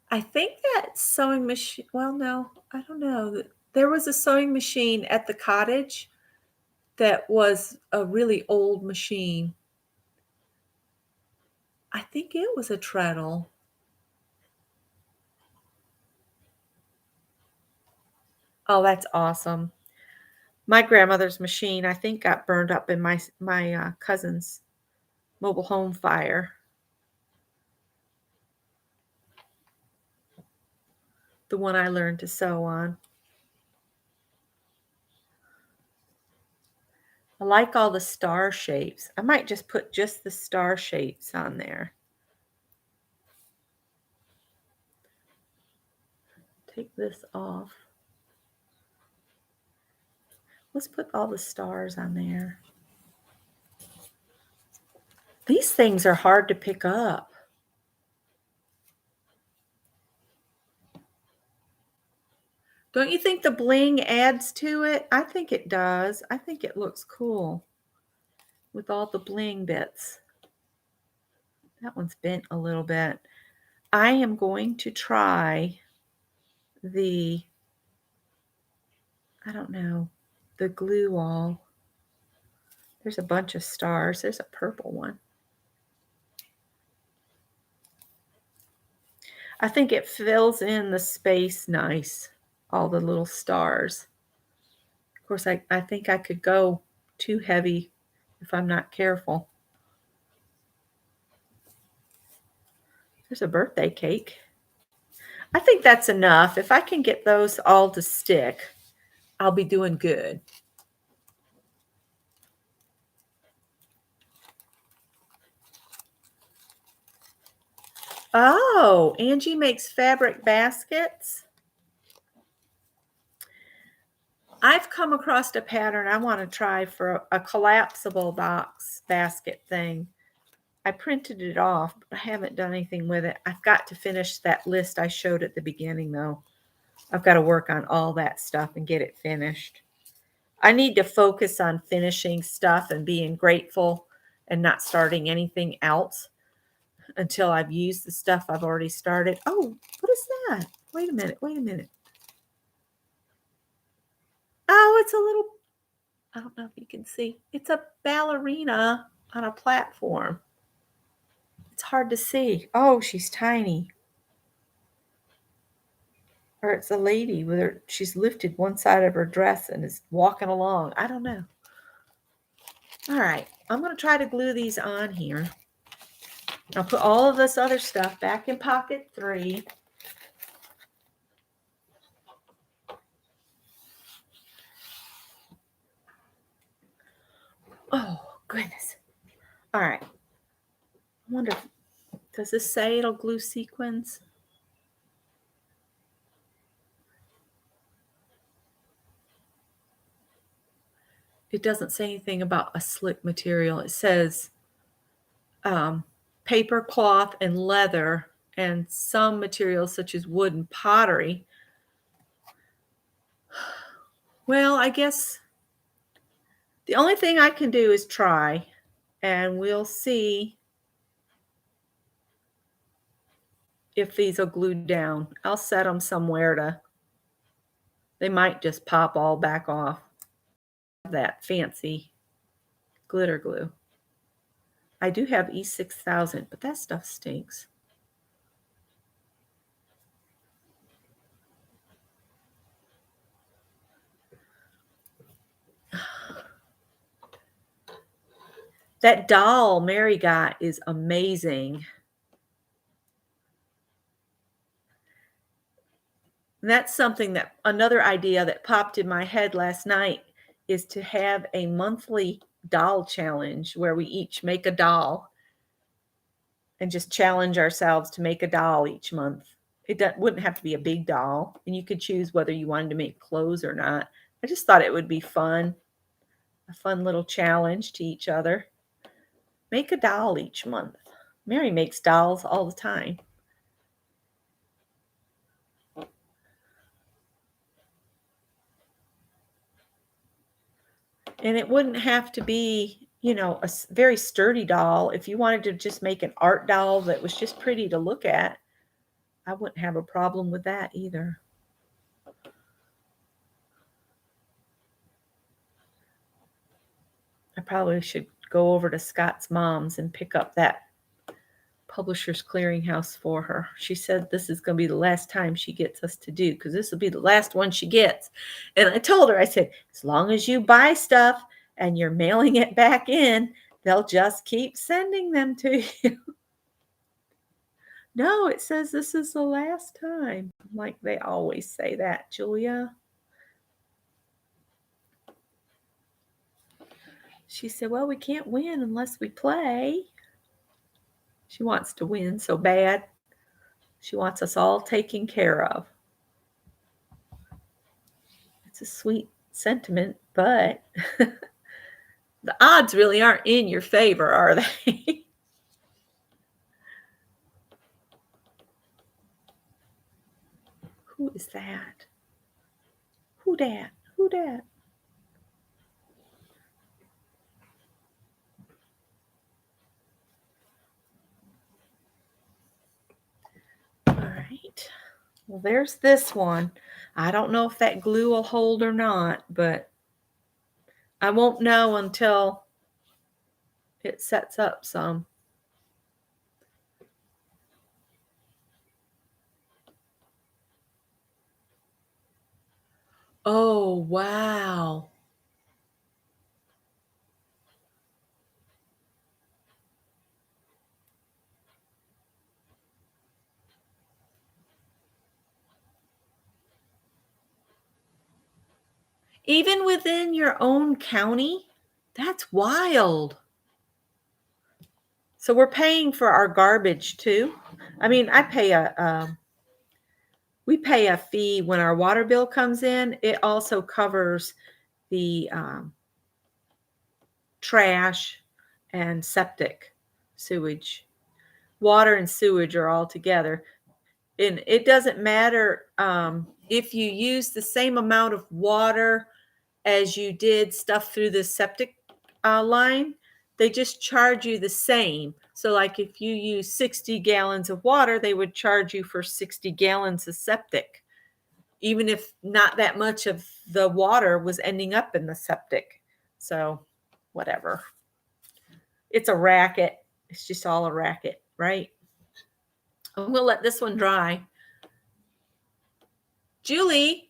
A: I think that sewing machine, well, no, I don't know. There was a sewing machine at the cottage that was a really old machine. I think it was a treadle. Oh, that's awesome. My grandmother's machine, I think, got burned up in my cousin's mobile home fire. The one I learned to sew on. I like all the star shapes. I might just put just the star shapes on there. Take this off. Let's put all the stars on there. These things are hard to pick up. Don't you think the bling adds to it? I think it does. I think it looks cool with all the bling bits. That one's bent a little bit. I am going to try the, I don't know, the glue wall. There's a bunch of stars. There's a purple one. I think it fills in the space nice, all the little stars. Of course, I think I could go too heavy if I'm not careful. There's a birthday cake. I think that's enough. If I can get those all to stick, I'll be doing good. Oh, Angie makes fabric baskets. I've come across a pattern I want to try for a collapsible box basket thing. I printed it off, but I haven't done anything with it. I've got to finish that list I showed at the beginning, though. I've got to work on all that stuff and get it finished. I need to focus on finishing stuff and being grateful and not starting anything else until I've used the stuff I've already started. Oh, what is that? Wait a minute. Wait a minute. Oh, it's a little, I don't know if you can see. It's a ballerina on a platform. It's hard to see. Oh, she's tiny. Or it's a lady with her, she's lifted one side of her dress and is walking along. I don't know. All right, I'm going to try to glue these on here. I'll put all of this other stuff back in pocket 3. Oh, goodness. All right. I wonder, does this say it'll glue sequins? It doesn't say anything about a slick material. It says paper, cloth, and leather, and some materials such as wood and pottery. Well, I guess the only thing I can do is try, and we'll see if these will glue down. I'll set them somewhere to, they might just pop all back off. That fancy glitter glue. I do have E6000, but that stuff stinks. That doll Mary got is amazing. And that's something that, another idea that popped in my head last night is to have a monthly doll challenge where we each make a doll and just challenge ourselves to make a doll each month. It wouldn't have to be a big doll, and you could choose whether you wanted to make clothes or not. I just thought it would be fun, a fun little challenge to each other. Make a doll each month. Mary makes dolls all the time. And it wouldn't have to be, you know, a very sturdy doll. If you wanted to just make an art doll that was just pretty to look at, I wouldn't have a problem with that either. I probably should go over to Scott's mom's and pick up that Publishers Clearinghouse for her. She said this is going to be the last time she gets us to do, because this will be the last one she gets. And I told her, I said, as long as you buy stuff and you're mailing it back in, they'll just keep sending them to you. No, it says this is the last time. Like they always say that, Julia. She said, well, we can't win unless we play. She wants to win so bad. She wants us all taken care of. It's a sweet sentiment, but the odds really aren't in your favor, are they? Who is that? Who dat? Who dat? All right. Well, there's this one. I don't know if that glue will hold or not, but I won't know until it sets up some. Oh, wow. Even within your own county? That's wild. So we're paying for our garbage too. I mean, we pay a fee when our water bill comes in. It also covers the trash and septic sewage. Water and sewage are all together. And it doesn't matter if you use the same amount of water as you did stuff through the septic line, they just charge you the same. So like if you use 60 gallons of water, they would charge you for 60 gallons of septic, even if not that much of the water was ending up in the septic. So whatever. It's a racket. It's just all a racket, right? I'm going to let this one dry. Julie.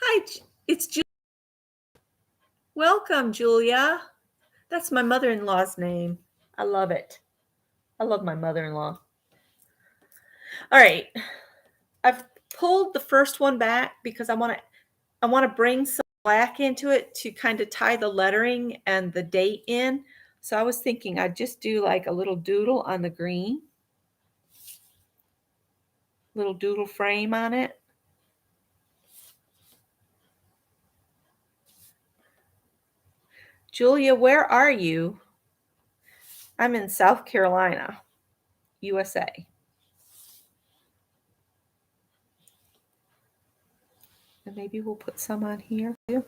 A: Hi, it's Julie. Welcome, Julia. That's my mother-in-law's name. I love it. I love my mother-in-law. All right. I've pulled the first one back because I want to bring some black into it to kind of tie the lettering and the date in. So I was thinking I'd just do like a little doodle on the green. Little doodle frame on it. Julia, where are you? I'm in South Carolina, USA. And maybe we'll put some on here too.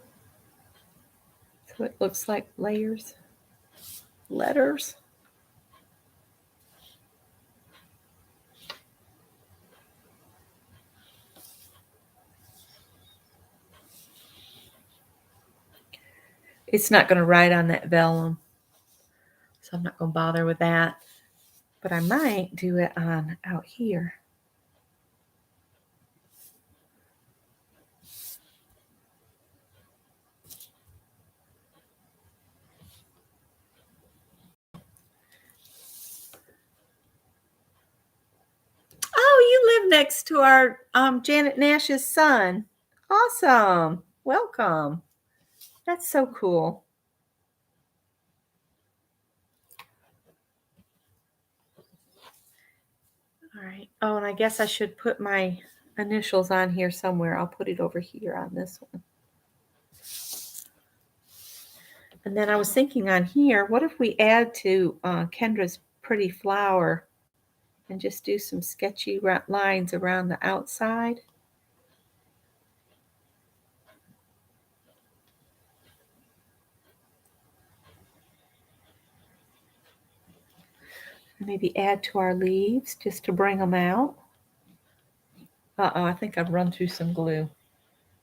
A: So it looks like layers, letters. It's not going to write on that vellum, so I'm not going to bother with that. But I might do it on out here. Oh, you live next to our Janet Nash's son. Awesome. Welcome. That's so cool. All right. Oh, and I guess I should put my initials on here somewhere. I'll put it over here on this one. And then I was thinking on here, what if we add to Kendra's pretty flower and just do some sketchy lines around the outside? Maybe add to our leaves just to bring them out. Uh-oh, I think I've run through some glue.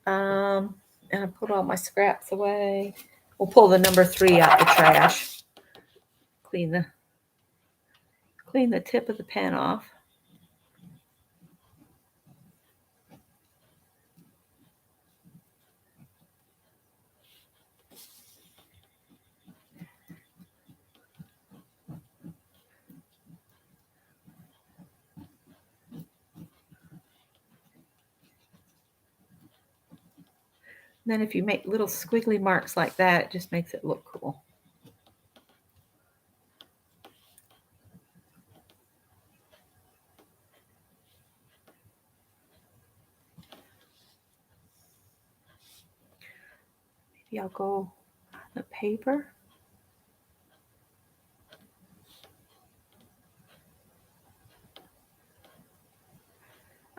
A: And I put all my scraps away. We'll pull the number 3 out the trash. Clean the tip of the pen off. And then if you make little squiggly marks like that, it just makes it look cool. Maybe I'll go on the paper.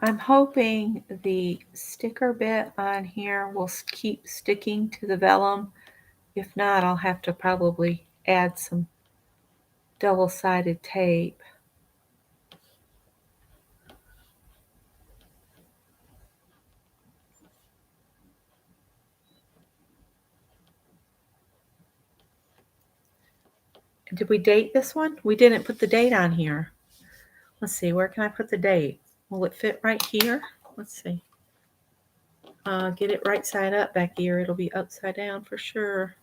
A: I'm hoping the sticker bit on here will keep sticking to the vellum. If not, I'll have to probably add some double-sided tape. Did we date this one? We didn't put the date on here. Let's see, where can I put the date? Will it fit right here? Let's see. Get it right side up back here. It'll be upside down for sure.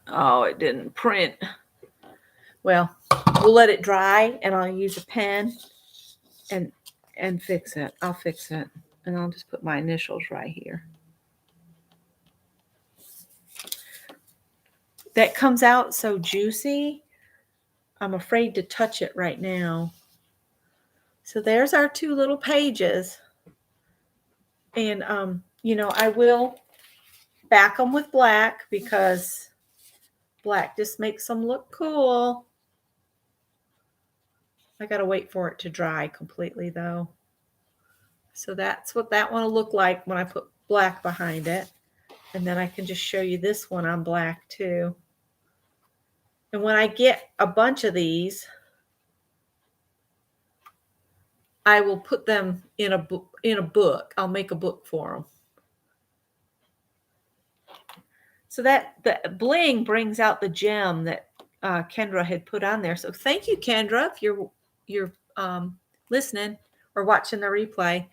A: Oh, it didn't print. Well, we'll let it dry and I'll use a pen and fix it. I'll fix it. And I'll just put my initials right here. That comes out so juicy. I'm afraid to touch it right now. So there's our two little pages. And, I will back them with black because black just makes them look cool. I got to wait for it to dry completely though. So that's what that one will look like when I put black behind it. And then I can just show you this one on black too. And when I get a bunch of these, I will put them in a book. I'll make a book for them. So that the bling brings out the gem that Kendra had put on there. So thank you, Kendra, if you're listening or watching the replay.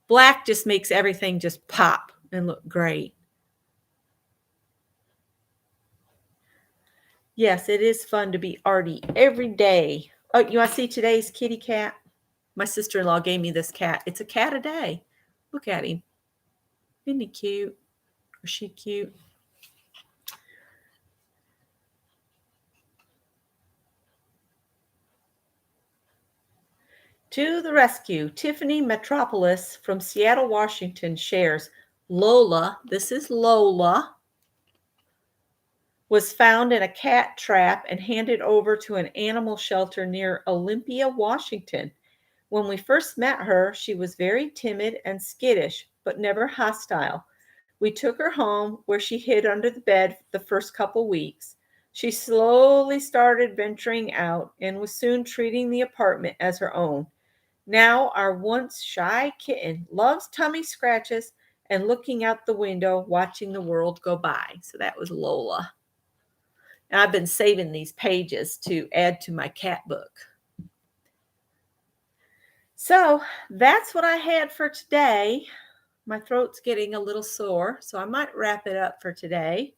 A: Black just makes everything just pop and look great. Yes, it is fun to be arty every day. Oh, you want to see today's kitty cat? My sister-in-law gave me this cat. It's a cat a day. Look at him. Isn't he cute? Or she cute? To the rescue, Tiffany Metropolis from Seattle, Washington shares Lola, this is Lola, was found in a cat trap and handed over to an animal shelter near Olympia, Washington. When we first met her, she was very timid and skittish, but never hostile. We took her home where she hid under the bed the first couple weeks. She slowly started venturing out and was soon treating the apartment as her own. Now our once shy kitten loves tummy scratches and looking out the window, watching the world go by. So that was Lola. And I've been saving these pages to add to my cat book. So that's what I had for today. My throat's getting a little sore, so I might wrap it up for today.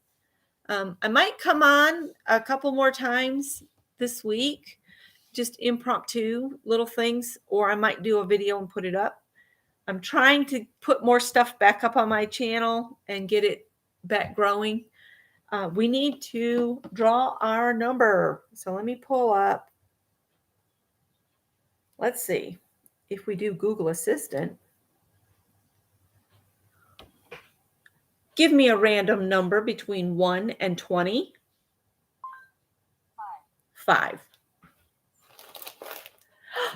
A: I might come on a couple more times this week, just impromptu little things, or I might do a video and put it up. I'm trying to put more stuff back up on my channel and get it back growing. We need to draw our number. So let me pull up. Let's see if we do Google Assistant. Give me a random number between 1 and 20. 5.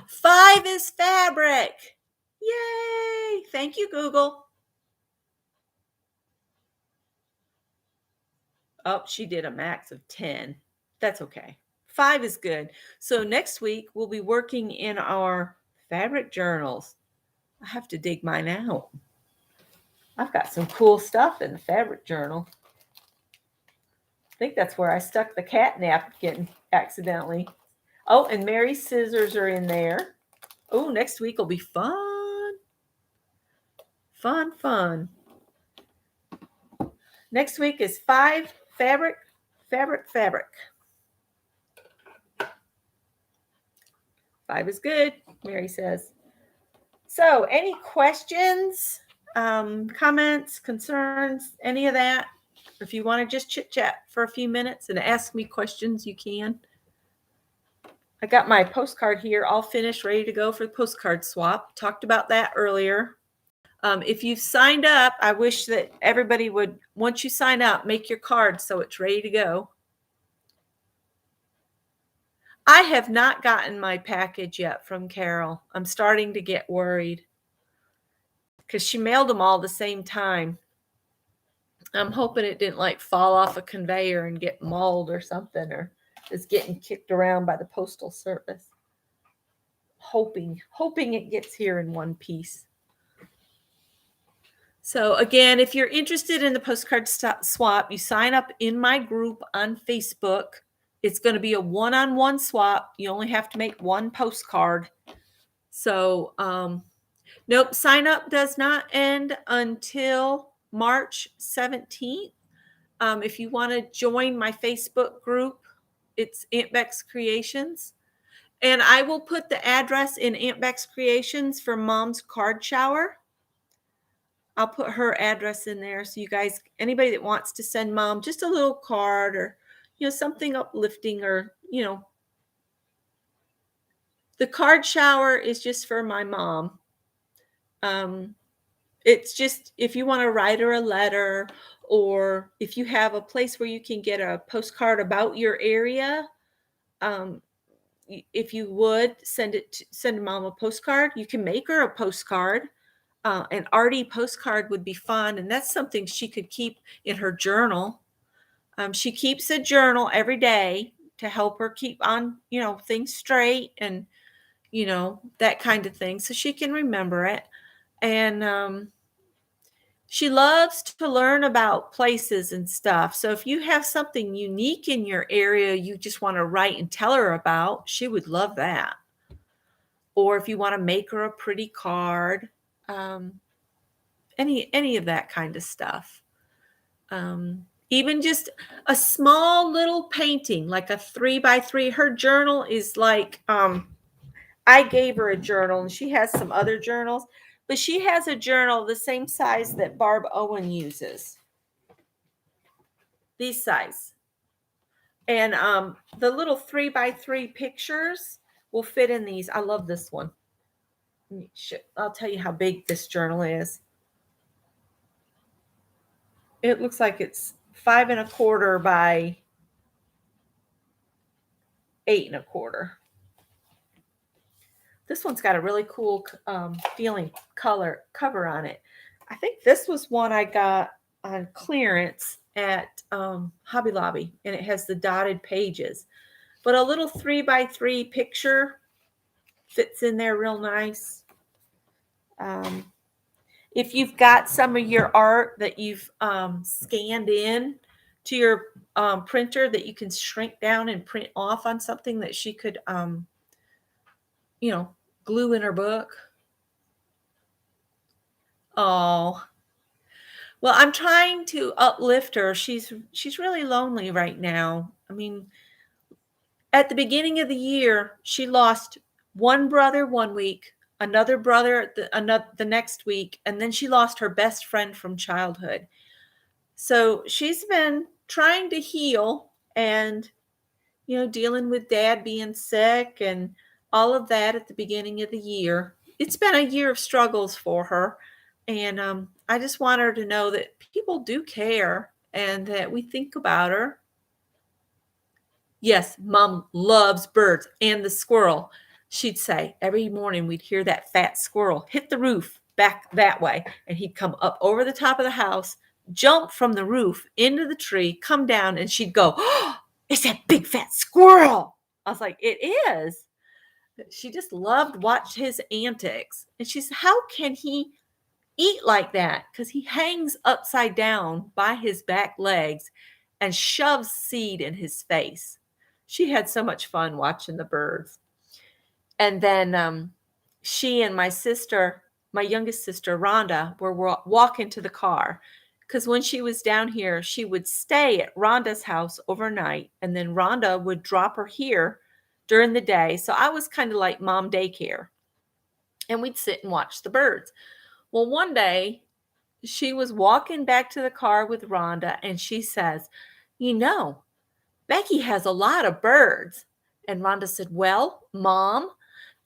A: 5 is fabric. Yay! Thank you, Google. Oh, she did a max of 10. That's okay. 5 is good. So next week, we'll be working in our fabric journals. I have to dig mine out. I've got some cool stuff in the fabric journal. I think that's where I stuck the cat napkin accidentally. Oh, and Mary's scissors are in there. Oh, next week will be fun. Fun, fun. Next week is 5 fabric. 5 is good, Mary says. So, any questions, comments, concerns, any of that? If you want to just chit chat for a few minutes and ask me questions, you can. I got my postcard here all finished, ready to go for the postcard swap. Talked about that earlier. If you've signed up, I wish that everybody would, once you sign up, make your card so it's ready to go. I have not gotten my package yet from Carol. I'm starting to get worried because she mailed them all the same time. I'm hoping it didn't like fall off a conveyor and get mauled or something, or is getting kicked around by the postal service. Hoping it gets here in one piece. So again, if you're interested in the postcard swap, you sign up in my group on Facebook. It's going to be a one-on-one swap. You only have to make one postcard. So, nope, sign up does not end until March 17th. If you want to join my Facebook group, it's Aunt Beck's Creations. And I will put the address in Aunt Beck's Creations for Mom's card shower. I'll put her address in there. So you guys, anybody that wants to send Mom just a little card or, something uplifting, or, the card shower is just for my mom. It's just if you want to write her a letter, or if you have a place where you can get a postcard about your area, if you would send Mom a postcard, you can make her a postcard. An arty postcard would be fun, and that's something she could keep in her journal. She keeps a journal every day to help her keep on, things straight, and that kind of thing, so she can remember it. And she loves to learn about places and stuff. So if you have something unique in your area you just want to write and tell her about, she would love that. Or if you want to make her a pretty card, any of that kind of stuff. Even just a small little painting, like a 3x3. Her journal is like, I gave her a journal, and she has some other journals, but she has a journal the same size that Barb Owen uses. These size. And the little 3x3 pictures will fit in these. I love this one. I'll tell you how big this journal is. It looks like it's 5 1/4 by 8 1/4. This one's got a really cool feeling color cover on it. I think this was one I got on clearance at Hobby Lobby, and it has the dotted pages. But a little 3x3 picture fits in there real nice. If you've got some of your art that you've scanned in to your printer that you can shrink down and print off on something that she could, glue in her book. Oh, well, I'm trying to uplift her. She's really lonely right now. I mean, at the beginning of the year, she lost one brother one week, another brother the next week, and then she lost her best friend from childhood. So she's been trying to heal and, dealing with Dad being sick and all of that at the beginning of the year. It's been a year of struggles for her. And I just want her to know that people do care and that we think about her. Yes, Mom loves birds and the squirrel. She'd say every morning we'd hear that fat squirrel hit the roof back that way, and he'd come up over the top of the house, jump from the roof into the tree, come down, and she'd go, "Oh, it's that big fat squirrel." I was like, "It is." She just loved watch his antics. And she said, "How can he eat like that?" Because he hangs upside down by his back legs and shoves seed in his face. She had so much fun watching the birds. And then she and my sister, my youngest sister, Rhonda, were walking to the car. Because when she was down here, she would stay at Rhonda's house overnight. And then Rhonda would drop her here during the day. So I was kind of like mom daycare. And we'd sit and watch the birds. Well, one day she was walking back to the car with Rhonda, and she says, Becky has a lot of birds. And Rhonda said, "Well, Mom,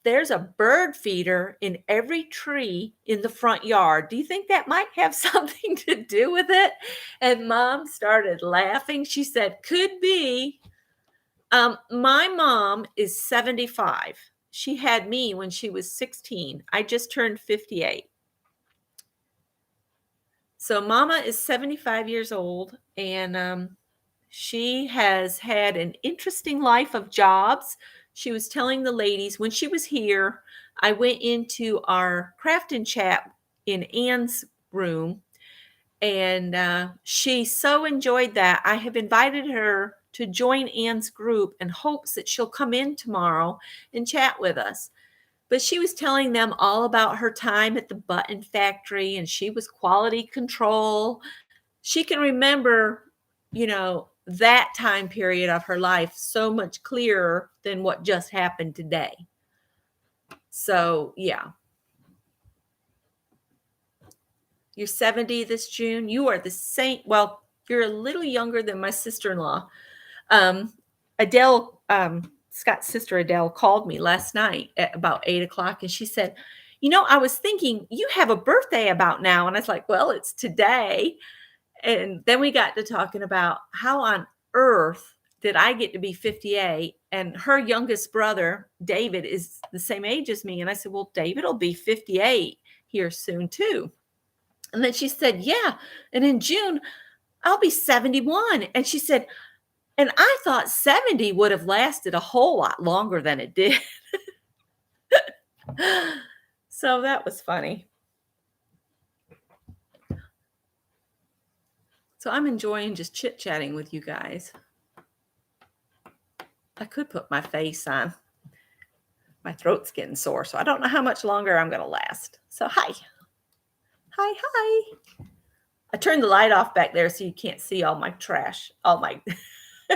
A: there's a bird feeder in every tree in the front yard. Do you think that might have something to do with it? And Mom started laughing. She said, could be. My mom is 75. She had me when she was 16. I just turned 58. So Mama is 75 years old, and she has had an interesting life of jobs. She was telling the ladies when she was here, I went into our craft and chat in Ann's room, and she so enjoyed that. I have invited her to join Ann's group in hopes that she'll come in tomorrow and chat with us. But she was telling them all about her time at the button factory, and she was quality control. She can remember, that time period of her life so much clearer than what just happened today. So, yeah. You're 70 this June. You are the same. Well, you're a little younger than my sister-in-law. Adele, Scott's sister Adele, called me last night at about 8:00, and she said, I was thinking you have a birthday about now. And I was like, well, it's today. And then we got to talking about how on earth did I get to be 58? And her youngest brother, David, is the same age as me. And I said, well, David will be 58 here soon too. And then she said, yeah. And in June, I'll be 71. And she said, and I thought 70 would have lasted a whole lot longer than it did. So that was funny. So I'm enjoying just chit-chatting with you guys. I could put my face on. My throat's getting sore, so I don't know how much longer I'm going to last. So hi. Hi. I turned the light off back there so you can't see all my trash, all my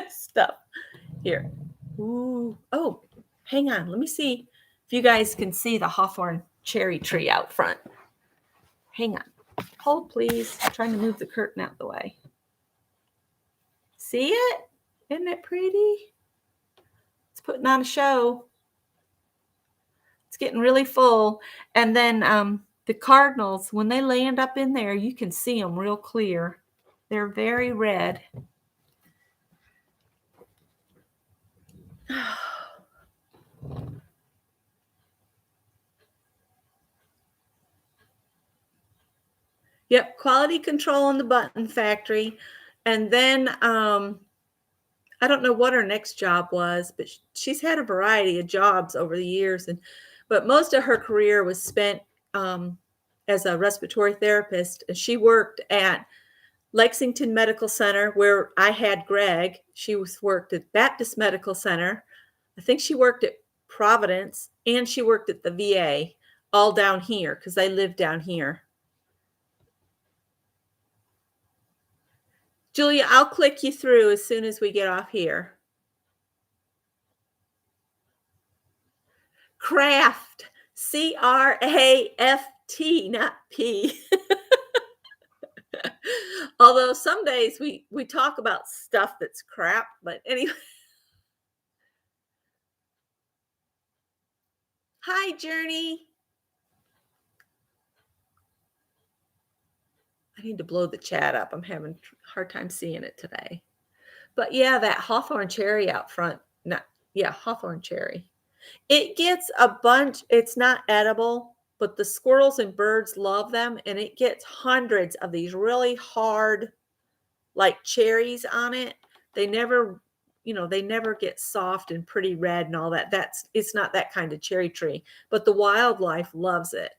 A: stuff. Here. Ooh. Oh, hang on. Let me see if you guys can see the hawthorn cherry tree out front. Hang on. Hold, please. I'm trying to move the curtain out the way. See it? Isn't it pretty? It's putting on a show. It's getting really full. And then the cardinals, when they land up in there, you can see them real clear. They're very red. Yep, quality control in the button factory. And then I don't know what her next job was, but she's had a variety of jobs over the years. But most of her career was spent as a respiratory therapist. And she worked at Lexington Medical Center, where I had Greg. She worked at Baptist Medical Center. I think she worked at Providence, and she worked at the VA, all down here because they live down here. Julia, I'll click you through as soon as we get off here. Craft, C-R-A-F-T, not P. Although some days we talk about stuff that's crap, but anyway. Hi, Journey. I need to blow the chat up. I'm having a hard time seeing it today. But yeah, that hawthorn cherry out front. Hawthorn cherry. It gets a bunch. It's not edible, but the squirrels and birds love them. And it gets hundreds of these really hard, like cherries on it. They never get soft and pretty red and all that. It's not that kind of cherry tree, but the wildlife loves it.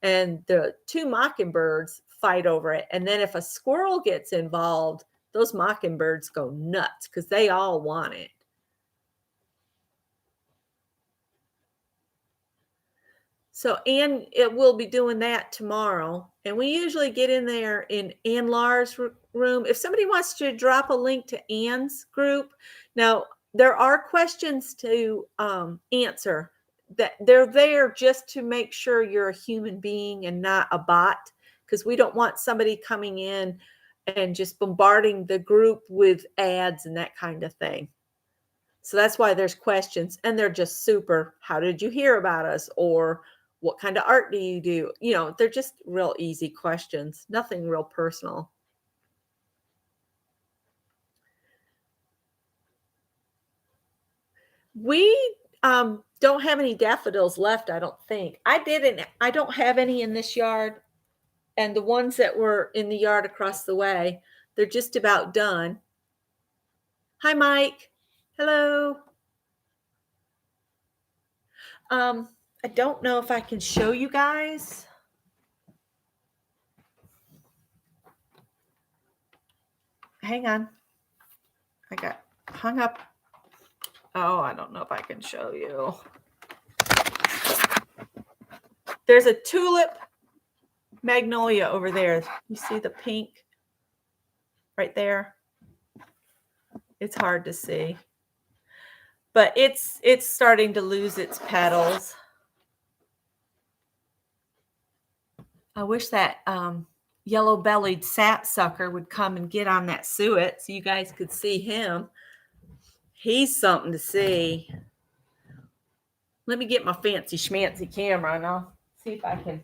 A: And the two mockingbirds fight over it. And then if a squirrel gets involved, those mockingbirds go nuts because they all want it. So Ann, it will be doing that tomorrow. And we usually get in there in Ann Lahr's room. If somebody wants to drop a link to Ann's group, now there are questions to answer. That they're there just to make sure you're a human being and not a bot, because we don't want somebody coming in and just bombarding the group with ads and that kind of thing. So that's why there's questions, and they're just super, how did you hear about us? Or what kind of art do you do? They're just real easy questions, nothing real personal. We don't have any daffodils left, I don't think. I don't have any in this yard, and the ones that were in the yard across the way, they're just about done. Hi, Mike. Hello. I don't know if I can show you guys. Hang on. I got hung up. Oh, I don't know if I can show you. There's a Tulip Magnolia over there. You see the pink right there? It's hard to see. But it's starting to lose its petals. I wish that yellow-bellied sapsucker would come and get on that suet so you guys could see him. He's something to see. Let me get my fancy schmancy camera and I'll see if I can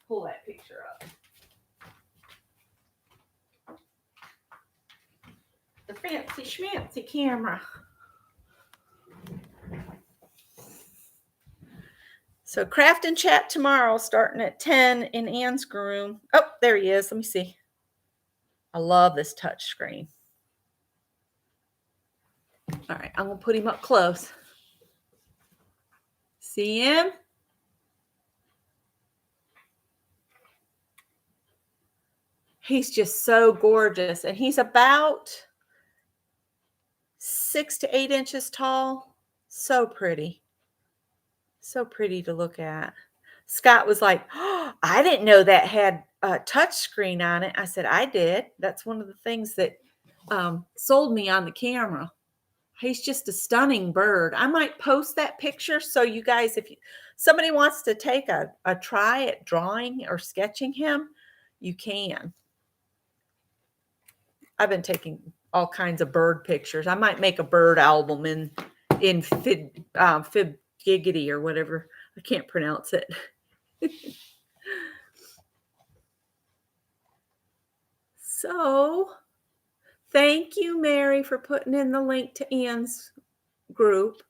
A: pull that picture up. The fancy schmancy camera. So craft and chat tomorrow starting at 10 in Ann's room. Oh, there he is. Let me see. I love this touch screen. All right, I'm going to put him up close. See him? He's just so gorgeous. And he's about 6 to 8 inches tall. So pretty. So pretty to look at. Scott was like, oh, I didn't know that had a touch screen on it. I said, I did. That's one of the things that sold me on the camera. He's just a stunning bird. I might post that picture so you guys, if somebody wants to take a try at drawing or sketching him, you can. I've been taking all kinds of bird pictures. I might make a bird album in Fib Giggity or whatever. I can't pronounce it. So, thank you, Mary, for putting in the link to Ann's group.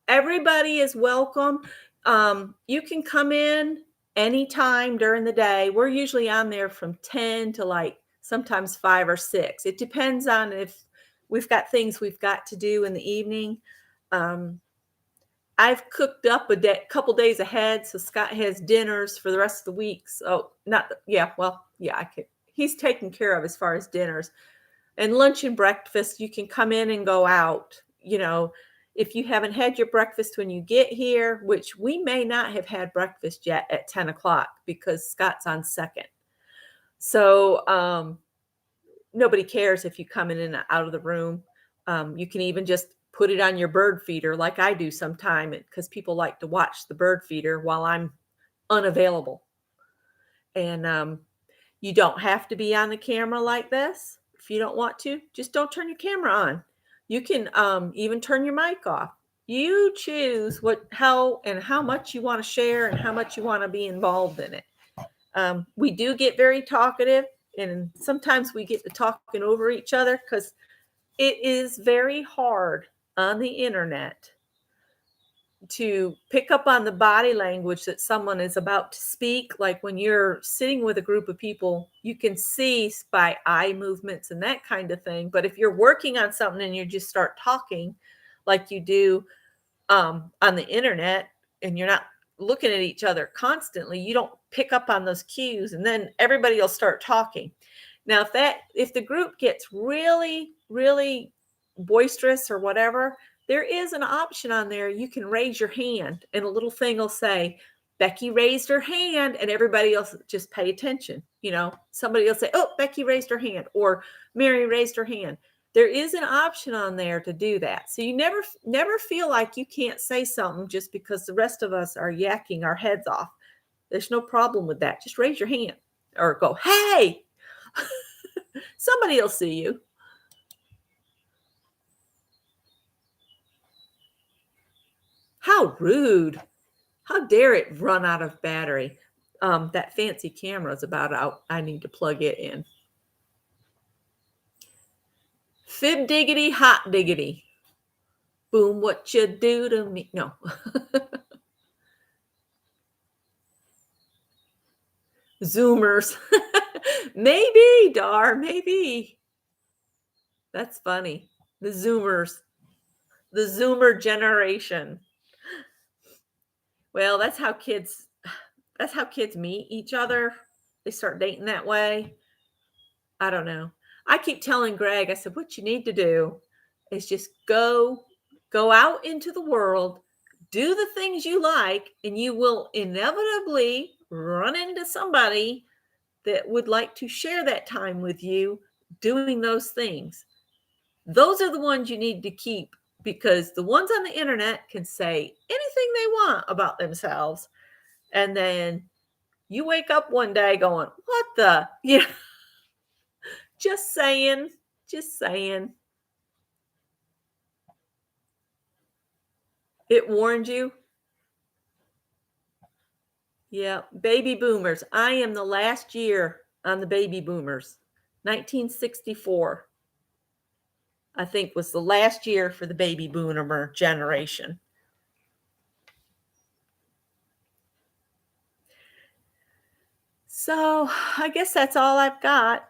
A: Everybody is welcome. You can come in anytime during the day. We're usually on there from 10 to like sometimes 5 or 6. It depends on if we've got things we've got to do in the evening. I've cooked up a couple days ahead, so Scott has dinners for the rest of the week. So he's taken care of as far as dinners. And lunch and breakfast, you can come in and go out. If you haven't had your breakfast when you get here, which we may not have had breakfast yet at 10 o'clock because Scott's on second. So nobody cares if you come in and out of the room. You can even just put it on your bird feeder like I do sometime because people like to watch the bird feeder while I'm unavailable. And you don't have to be on the camera like this. If you don't want to, just don't turn your camera on. You can even turn your mic off. You choose how much you want to share and how much you want to be involved in it. We do get very talkative, and sometimes we get to talking over each other because it is very hard on the internet to pick up on the body language that someone is about to speak. Like when you're sitting with a group of people, you can see by eye movements and that kind of thing. But if you're working on something and you just start talking like you do on the internet and you're not looking at each other constantly, you don't pick up on those cues, and then everybody will start talking. Now, if the group gets really, really boisterous or whatever, there is an option on there. You can raise your hand and a little thing will say, Becky raised her hand, and everybody else just pay attention. Somebody will say, oh, Becky raised her hand, or Mary raised her hand. There is an option on there to do that. So you never feel like you can't say something just because the rest of us are yakking our heads off. There's no problem with that. Just raise your hand or go, hey, somebody will see you. How rude. How dare it run out of battery? That fancy camera is about out. I need to plug it in. Fib diggity, hot diggity. Boom, what you do to me. No. Zoomers. Maybe, Dar, maybe. That's funny. The Zoomers. The Zoomer generation. Well, that's how kids meet each other. They start dating that way. I don't know. I keep telling Greg, I said, what you need to do is just go out into the world, do the things you like, and you will inevitably run into somebody that would like to share that time with you doing those things. Those are the ones you need to keep, because the ones on the internet can say anything they want about themselves. And then you wake up one day going, what the? Yeah. Just saying. It warned you. Yeah. Baby boomers. I am the last year on the baby boomers. 1964, I think, was the last year for the baby boomer generation. So I guess that's all I've got.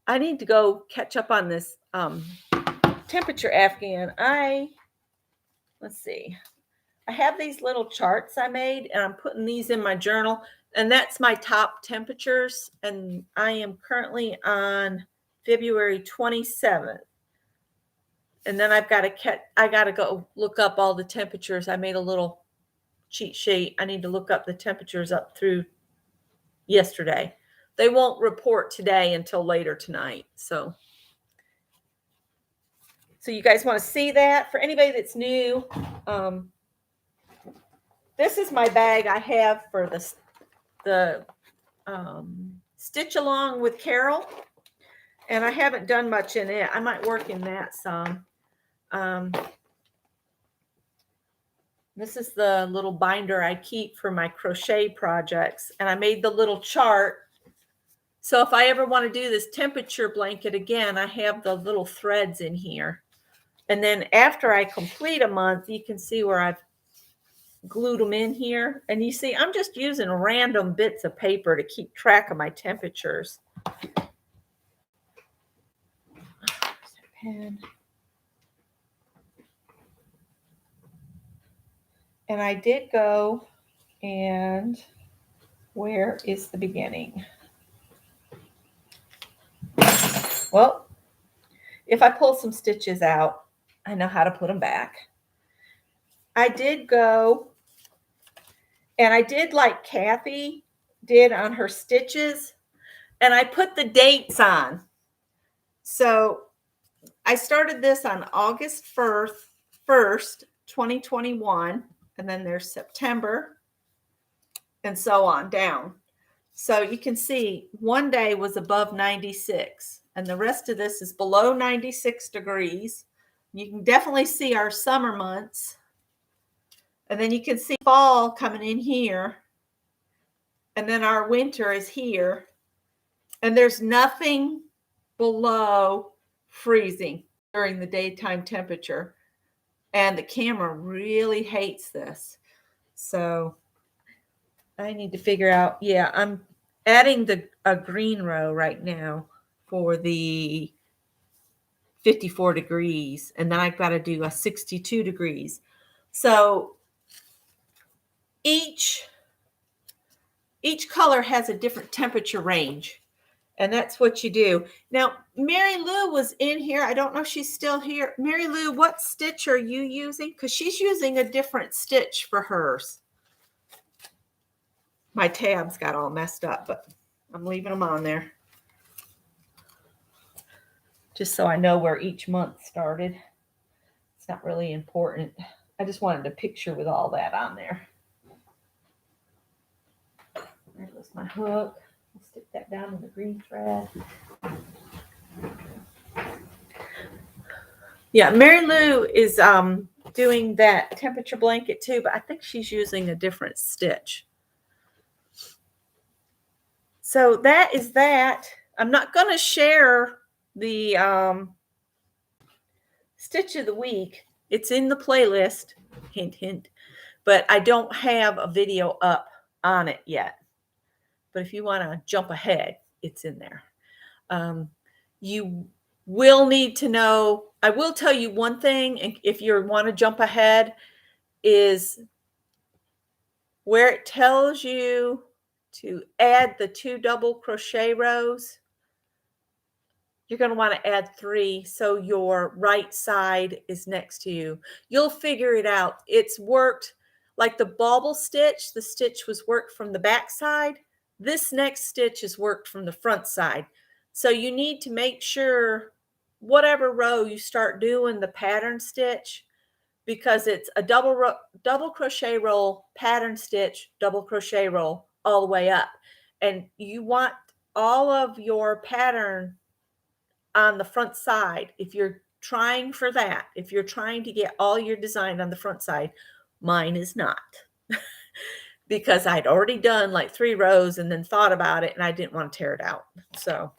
A: I need to go catch up on this temperature Afghan. Let's see. I have these little charts I made, and I'm putting these in my journal, and that's my top temperatures. And I am currently on February 27th. And then I got to go look up all the temperatures. I made a little cheat sheet. I need to look up the temperatures up through yesterday. They won't report today until later tonight. So you guys want to see that? For anybody that's new, this is my bag I have for the Stitch Along with Carol. And I haven't done much in it. I might work in that some. This is the little binder I keep for my crochet projects. And I made the little chart. So if I ever want to do this temperature blanket again, I have the little threads in here. And then after I complete a month, you can see where I've glued them in here. And you see, I'm just using random bits of paper to keep track of my temperatures. Pen. And I did go, and where is the beginning? Well, if I pull some stitches out, I know how to put them back. I did go, and I did like Kathy did on her stitches, and I put the dates on. So I started this on August 1st, 2021, and then there's September, and so on down. So you can see one day was above 96, and the rest of this is below 96 degrees. You can definitely see our summer months. And then you can see fall coming in here. And then our winter is here. And there's nothing below freezing during the daytime temperature. And the camera really hates this. So I need to figure out, yeah, I'm adding a green row right now for the 54 degrees, and then I've got to do a 62 degrees. So each color has a different temperature range, and that's what you do. Now, Mary Lou was in here. I don't know if she's still here. Mary Lou, what stitch are you using? Because she's using a different stitch for hers. My tabs got all messed up, but I'm leaving them on there, just so I know where each month started. It's not really important. I just wanted a picture with all that on there. There goes my hook. I'll stick that down in the green thread. Yeah, Mary Lou is doing that temperature blanket too, but I think she's using a different stitch. So that is that. I'm not going to share the stitch of the week. It's in the playlist, hint, hint, but I don't have a video up on it yet. But if you want to jump ahead, it's in there. You will need to know, I will tell you one thing, and if you want to jump ahead, is where it tells you to add the 2 double crochet rows, you're going to want to add 3 so your right side is next to you. You'll figure it out. It's worked like the bauble stitch. The stitch was worked from the back side. This next stitch is worked from the front side. So you need to make sure whatever row you start doing the pattern stitch, because it's a double crochet roll, pattern stitch, double crochet roll all the way up. And you want all of your pattern on the front side. If you're trying for that, if you're trying to get all your design on the front side, mine is not. Because I'd already done like 3 rows and then thought about it and I didn't want to tear it out. So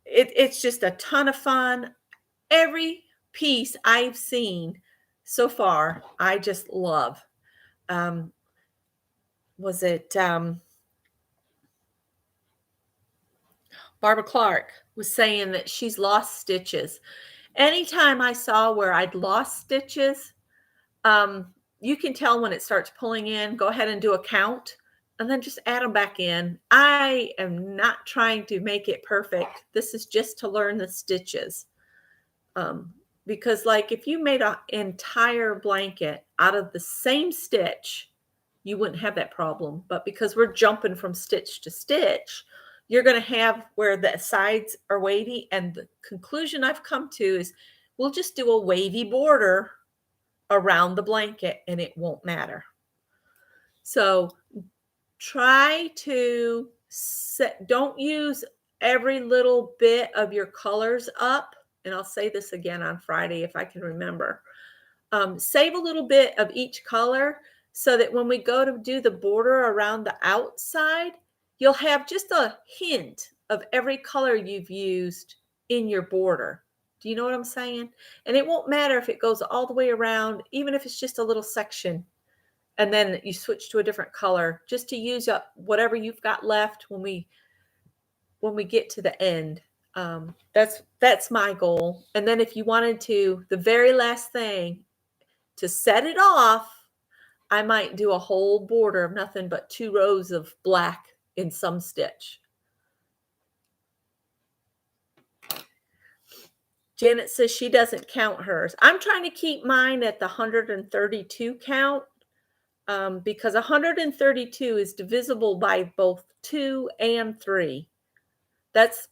A: it's just a ton of fun. Every piece I've seen so far, I just love. Was it Barbara Clark was saying that she's lost stitches. Anytime I saw where I'd lost stitches, you can tell when it starts pulling in. Go ahead and do a count and then just add them back in. I am not trying to make it perfect. This is just to learn the stitches. Because like if you made an entire blanket out of the same stitch, you wouldn't have that problem. But because we're jumping from stitch to stitch, you're going to have where the sides are wavy. And the conclusion I've come to is we'll just do a wavy border around the blanket and it won't matter. So try to don't use every little bit of your colors up. And I'll say this again on Friday if I can remember. Save a little bit of each color so that when we go to do the border around the outside, you'll have just a hint of every color you've used in your border. Do you know what I'm saying? And it won't matter if it goes all the way around, even if it's just a little section, and then you switch to a different color, just to use up whatever you've got left when we get to the end. That's my goal. And then if you wanted to, the very last thing, to set it off, I might do a whole border of nothing but 2 rows of black in some stitch. Janet says she doesn't count hers. I'm trying to keep mine at the 132 count because 132 is divisible by both 2 and 3. That's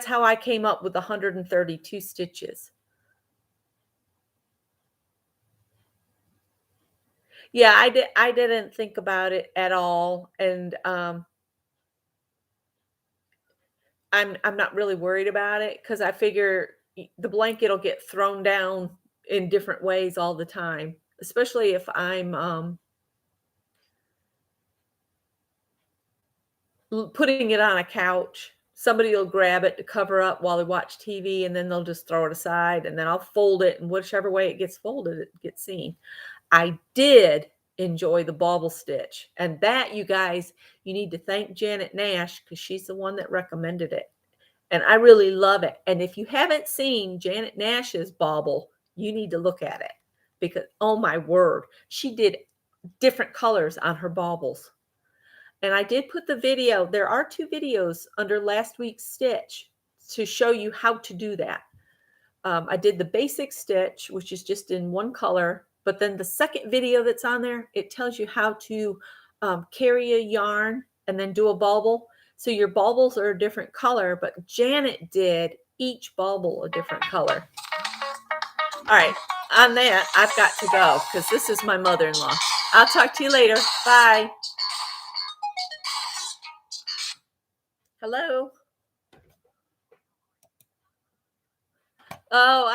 A: how I came up with 132 stitches. Yeah, I didn't think about it at all, and I'm not really worried about it because I figure the blanket will get thrown down in different ways all the time, especially if I'm putting it on a couch. Somebody will grab it to cover up while they watch TV, and then they'll just throw it aside, and then I'll fold it, and whichever way it gets folded, it gets seen. I did enjoy the bauble stitch, and that, you guys, you need to thank Janet Nash because she's the one that recommended it, and I really love it. And if you haven't seen Janet Nash's bauble, you need to look at it because, oh my word, she did different colors on her baubles. And I did put the video, there are 2 videos under last week's stitch to show you how to do that. I did the basic stitch, which is just in one color, but then the second video that's on there, it tells you how to carry a yarn and then do a bauble. So your baubles are a different color, but Janet did each bauble a different color. All right, on that, I've got to go because this is my mother-in-law. I'll talk to you later. Bye. Hello. Oh,